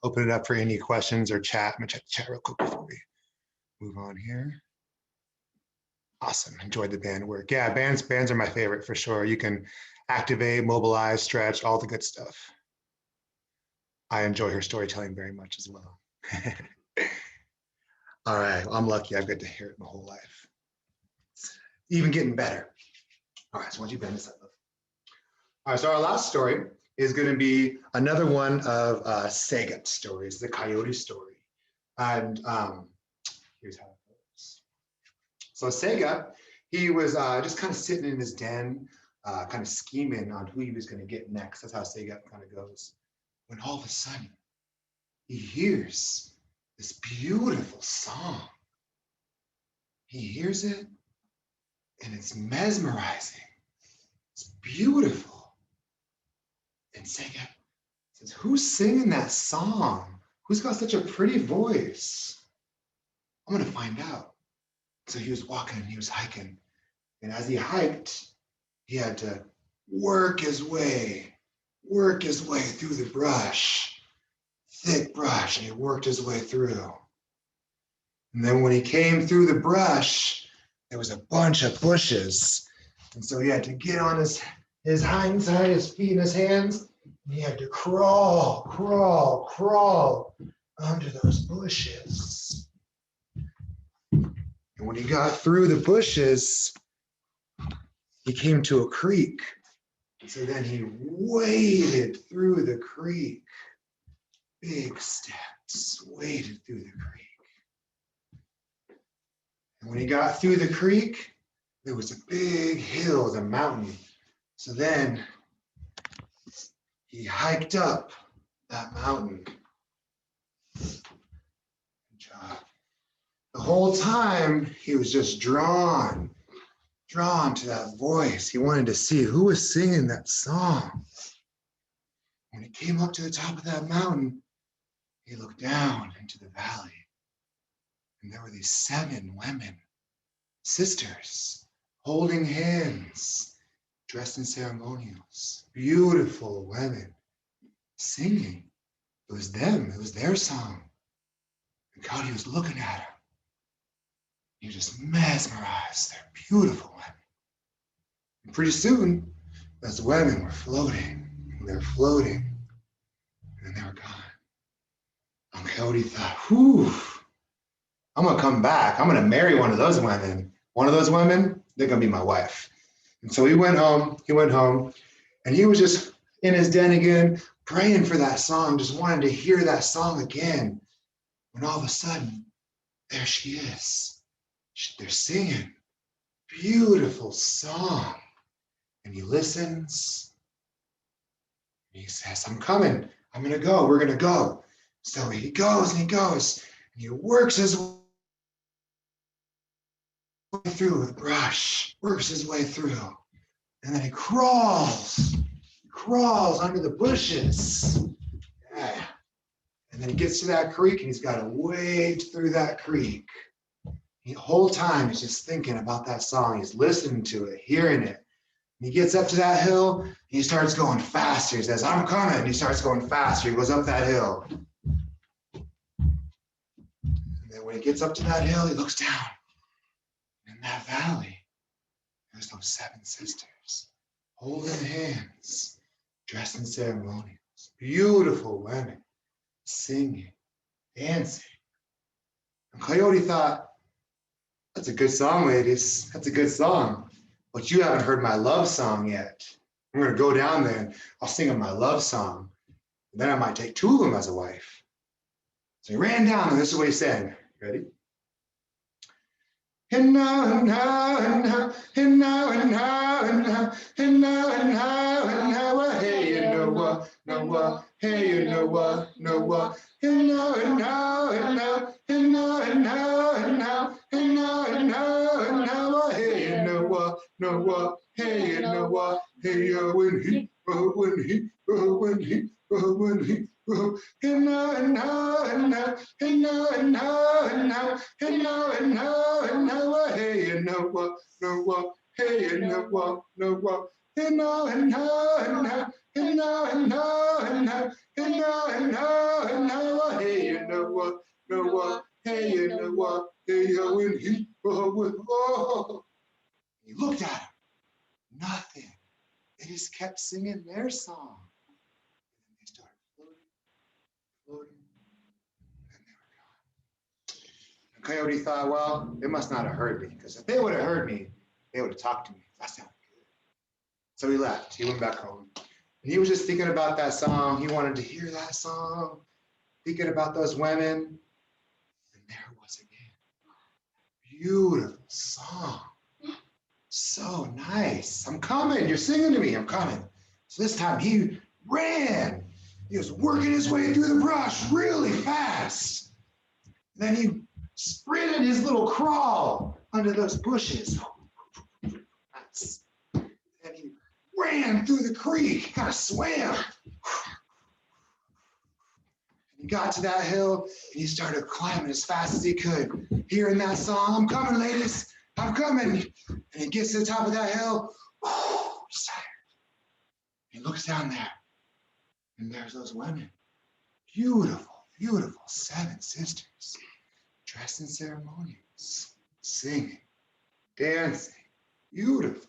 open it up for any questions or chat. I'm going to check the chat real quick before we move on here. Awesome. Enjoyed the band work. Yeah, bands are my favorite for sure. You can activate, mobilize, stretch, all the good stuff. I enjoy her storytelling very much as well. All right, well, I'm lucky. I've got to hear it my whole life. It's even getting better. All right, so once you bend this up. All right, so our last story is going to be another one of Sega stories, the Coyote Story. And here's how it goes. So Sega, he was just kind of sitting in his den, kind of scheming on who he was going to get next. That's how Sega kind of goes. When all of a sudden, he hears this beautiful song. He hears it, and it's mesmerizing. It's beautiful. And Sega says, who's singing that song? Who's got such a pretty voice? I'm going to find out. So he was walking, he was hiking. And as he hiked, he had to work his way through the brush, thick brush, and he worked his way through. And then when he came through the brush, there was a bunch of bushes. And so he had to get on his hind side, his feet and his hands, and he had to crawl under those bushes. And when he got through the bushes, he came to a creek. So then he waded through the creek. Big steps, waded through the creek. And when he got through the creek, there was a big hill, the mountain. So then he hiked up that mountain. Good job. The whole time he was just drawn to that voice. He wanted to see who was singing that song. When he came up to the top of that mountain, he looked down into the valley. And there were these 7 women, sisters, holding hands, dressed in ceremonials, beautiful women, singing. It was them, it was their song. And God, he was looking at them. He was just mesmerized. They're beautiful women. And pretty soon, those women were floating. They were floating. And then they were gone. And Coyote thought, whew, I'm going to come back. I'm going to marry one of those women. One of those women, they're going to be my wife. And so he went home, and he was just in his den again, praying for that song, just wanted to hear that song again. And all of a sudden, there she is. They're singing. Beautiful song. And he listens. And he says, I'm coming. I'm going to go. We're going to go. So he goes and he goes. And he works his way through with brush. Works his way through. And then he crawls under the bushes. Yeah. And then he gets to that creek and he's got to wade through that creek. The whole time he's just thinking about that song. He's listening to it, hearing it. And he gets up to that hill and he starts going faster. He says, I'm coming. And he starts going faster. He goes up that hill. And then when he gets up to that hill, he looks down. In that valley, there's those 7 sisters holding hands, dressed in ceremonials. Beautiful women, singing, dancing. And Coyote thought, that's a good song, ladies. That's a good song. But you haven't heard my love song yet. I'm going to go down there and I'll sing them my love song. And then I might take 2 of them as a wife. So he ran down and this is what he sang. Ready? And now, and now, and now, and now, and now, and now, and now, and now, and now, hey, you know what, hey, you know what, and now, and now, and now, and now, and now, and now, and now, and now, and now, hey, you know what, hey, you know what, hey, when he, when he, when he, when he, and now, and now, and now, and now, and now, and now, and now, and now, and now, hey, you know what, hey, you know what, and now, and now, and now, and now, and now, and now, and now, and now, and now, hey, you know what, hey, you know what, hey, when he, he looked at him, nothing. They just kept singing their song. And they started floating, and they were gone. And Coyote thought, well, they must not have heard me, because if they would have heard me, they would have talked to me. That sounded good. So he left. He went back home. And he was just thinking about that song. He wanted to hear that song, thinking about those women. And there it was again. Beautiful song. So nice. I'm coming. You're singing to me. I'm coming. So this time he ran. He was working his way through the brush really fast. Then he sprinted his little crawl under those bushes. And he ran through the creek, kind of swam. He got to that hill and he started climbing as fast as he could, hearing that song, I'm coming, ladies, I'm coming. And he gets to the top of that hill, he's tired. He looks down there and there's those women, beautiful, beautiful 7 sisters, dressed in ceremonials, singing, dancing, beautiful.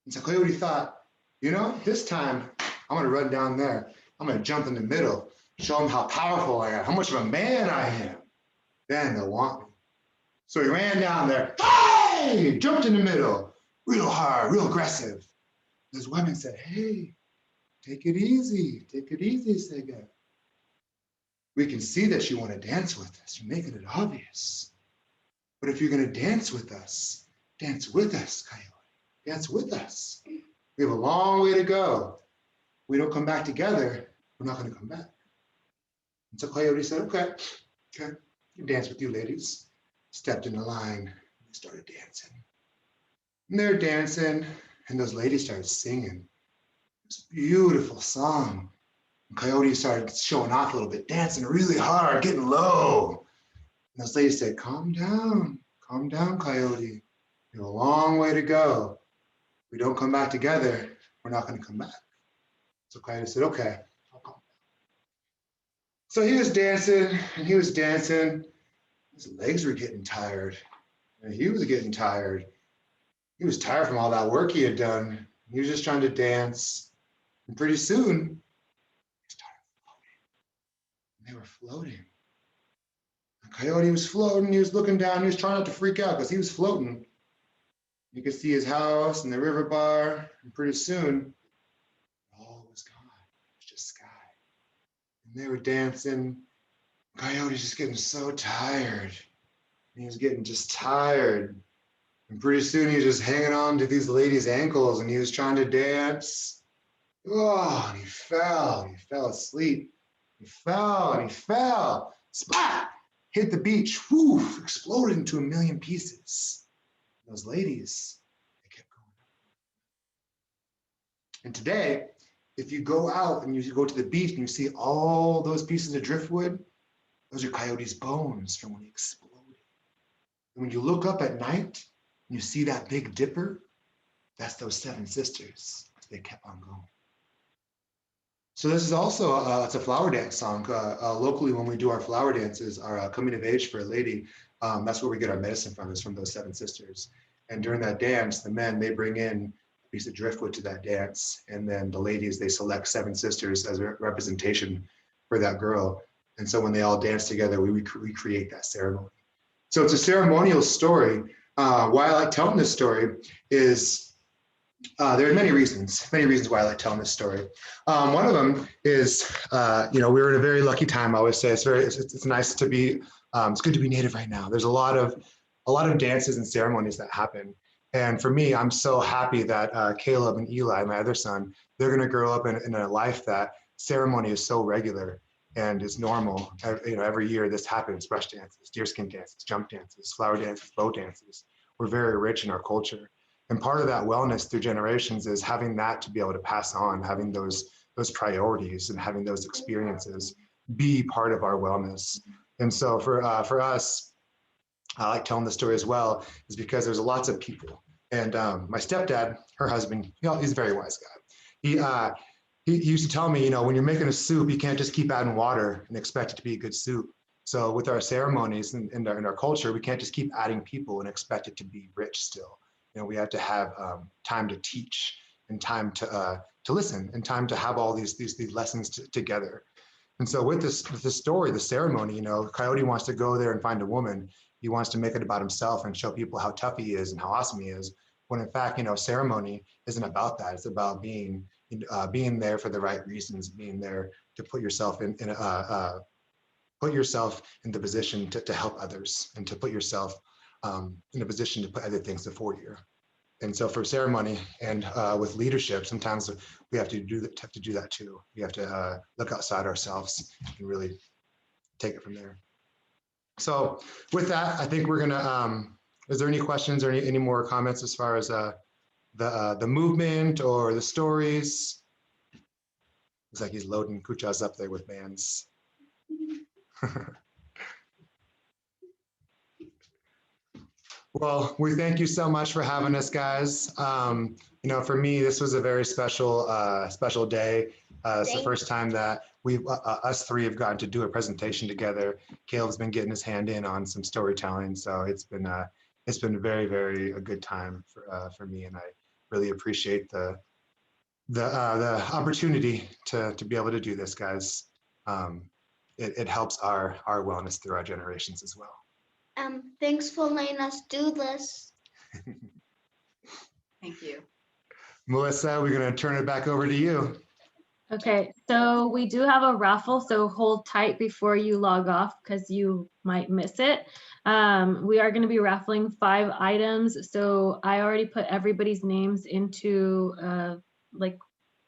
And so Coyote thought, you know, this time I'm going to run down there. I'm going to jump in the middle, show them how powerful I am, how much of a man I am. Then they'll want me. So he ran down there, hey, jumped in the middle, real hard, real aggressive. Those women said, hey, take it easy, Sega. We can see that you want to dance with us. You're making it obvious. But if you're going to dance with us, Coyote. Dance with us. We have a long way to go. We don't come back together, we're not going to come back. And so Coyote said, okay, I'll dance with you ladies. Stepped in the line, and started dancing. And they're dancing, and those ladies started singing this beautiful song. And Coyote started showing off a little bit, dancing really hard, getting low. And those ladies said, calm down, Coyote. You have a long way to go. If we don't come back together, we're not going to come back. So Coyote said, okay, I'll calm down. So he was dancing and he was dancing. His legs were getting tired. And he was getting tired. He was tired from all that work he had done. He was just trying to dance. And pretty soon, he started floating. And they were floating. And Coyote was floating. He was looking down. He was trying not to freak out because he was floating. You could see his house and the river bar. And pretty soon, all was gone. It was just sky. And they were dancing. Coyote's just getting so tired. He was getting just tired. And pretty soon he was just hanging on to these ladies' ankles and he was trying to dance. Oh, and he fell. He fell asleep. He fell and he fell. Splat! Hit the beach. Whoo! Exploded into a million pieces. Those ladies, they kept going up. And today, if you go out and you go to the beach and you see all those pieces of driftwood, those are Coyote's bones from when he exploded. And when you look up at night and you see that Big Dipper, that's those 7 sisters. They kept on going. So this is also it's a flower dance song. Locally, when we do our flower dances, our coming of age for a lady, that's where we get our medicine from, is from those 7 sisters. And during that dance, the men, they bring in a piece of driftwood to that dance. And then the ladies, they select 7 sisters as a representation for that girl. And so when they all dance together, we recreate that ceremony. So it's a ceremonial story. Why I like telling this story is there are many reasons why I like telling this story. One of them is, we were in a very lucky time. I always say it's nice to be, it's good to be Native right now. There's a lot of dances and ceremonies that happen. And for me, I'm so happy that Caleb and Eli, my other son, they're going to grow up in a life that ceremony is so regular and is normal. Every year this happens: brush dances, deerskin dances, jump dances, flower dances, bow dances. We're very rich in our culture. And part of that wellness through generations is having that to be able to pass on, having those priorities and having those experiences be part of our wellness. And so for us, I like telling the story as well, is because there's lots of people. And my stepdad, her husband, he's a very wise guy. He used to tell me, when you're making a soup, you can't just keep adding water and expect it to be a good soup. So with our ceremonies and in our culture, we can't just keep adding people and expect it to be rich still. We have to have time to teach and time to listen and time to have all these lessons together. And so with this story, the ceremony, Coyote wants to go there and find a woman. He wants to make it about himself and show people how tough he is and how awesome he is. When in fact, ceremony isn't about that. It's about being there for the right reasons, being there to put yourself in the position to help others and to put yourself in a position to put other things before you. And so for ceremony and with leadership, sometimes we have to do that too. We have to look outside ourselves and really take it from there. So with that, I think we're gonna, is there any questions or any more comments as far as the movement or the stories? Looks like he's loading Kuchas up there with bands. Well, we thank you so much for having us, guys. For me, this was a very special day. It's the first time that us 3 have gotten to do a presentation together. Caleb's been getting his hand in on some storytelling, so it's been very, very a good time for me, and I really appreciate the opportunity to be able to do this, guys. It helps our wellness through our generations as well. Thanks for letting us do this. Thank you. Melissa, we're going to turn it back over to you. Okay, so we do have a raffle, so hold tight before you log off because you might miss it. We are going to be raffling 5 items. So I already put everybody's names into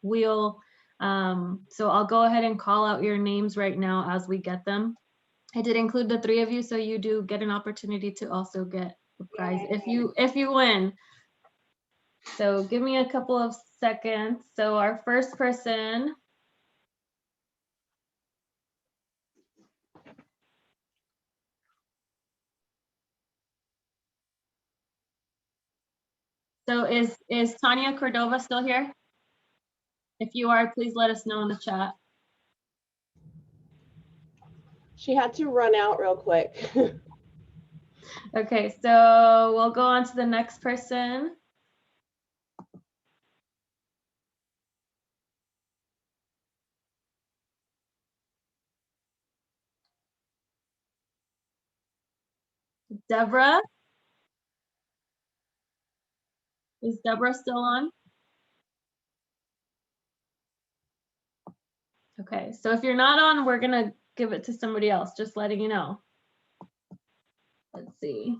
wheel. So I'll go ahead and call out your names right now as we get them. I did include the 3 of you, so you do get an opportunity to also get the prize if you win. So give me a couple of seconds. So our first person is Tanya Cordova still here? If you are, please let us know in the chat. She had to run out real quick. Okay, so we'll go on to the next person. Deborah. Is Deborah still on? Okay, so if you're not on, we're gonna give it to somebody else, just letting you know. Let's see.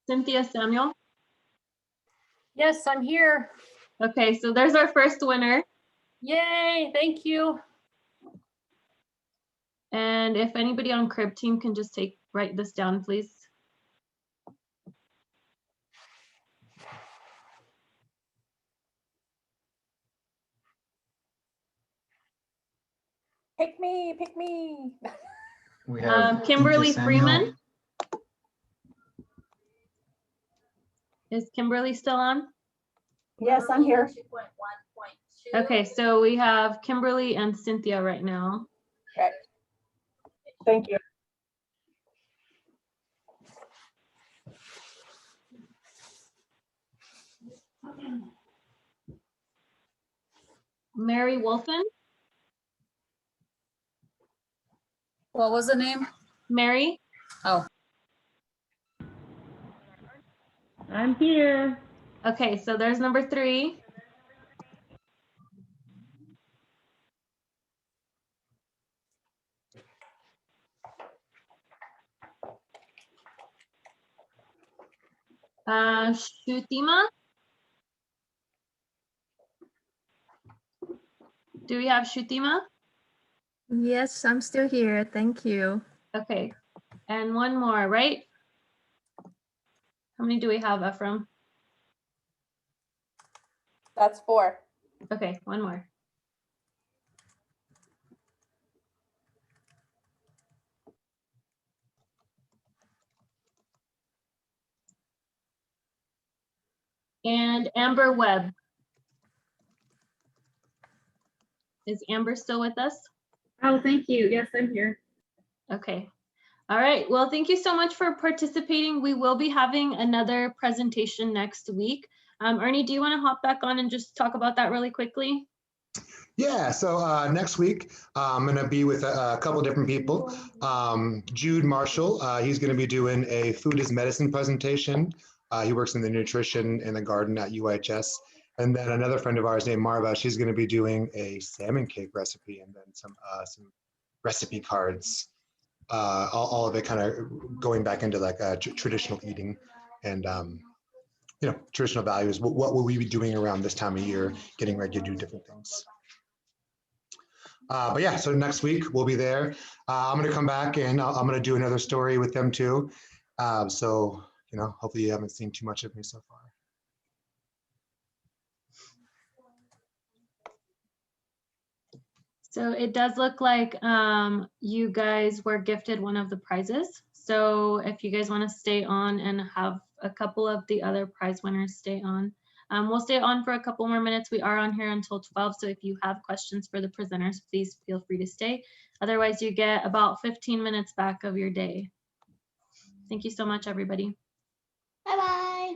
Cynthia Samuel. Yes, I'm here. Okay, so there's our first winner. Yay, thank you. And if anybody on crib team can just write this down, please. Pick me, pick me. We have Kimberly Cynthia Freeman. Samuel. Is Kimberly still on? Yes, I'm here. Okay, so we have Kimberly and Cynthia right now. Okay. Thank you. Mary Wolfen. What was the name? Mary. Oh. I'm here. Okay, so there's number 3. Shutima. Do we have Shutima? Yes, I'm still here. Thank you. Okay, and one more, right? How many do we have, Ephraim? That's 4. Okay, one more. And Amber Webb. Is Amber still with us? Oh, thank you. Yes, I'm here. Okay. All right. Well, thank you so much for participating. We will be having another presentation next week. Ernie, do you want to hop back on and just talk about that really quickly? Yeah, so next week, I'm going to be with a couple different people. Jude Marshall, he's going to be doing a food is medicine presentation. He works in the nutrition in the garden at UHS. And then another friend of ours named Marva, she's going to be doing a salmon cake recipe and then some recipe cards. All of it kind of going back into like traditional eating and you know, traditional values. What will we be doing around this time of year, getting ready to do different things. But yeah, so next week we'll be there. I'm going to come back and I'm going to do another story with them too. So, you know, hopefully you haven't seen too much of me so far. So it does look like you guys were gifted one of the prizes. So if you guys want to stay on and have a couple of the other prize winners stay on. We'll stay on for a couple more minutes. We are on here until 12. So if you have questions for the presenters, please feel free to stay. Otherwise, you get about 15 minutes back of your day. Thank you so much, everybody. Bye-bye.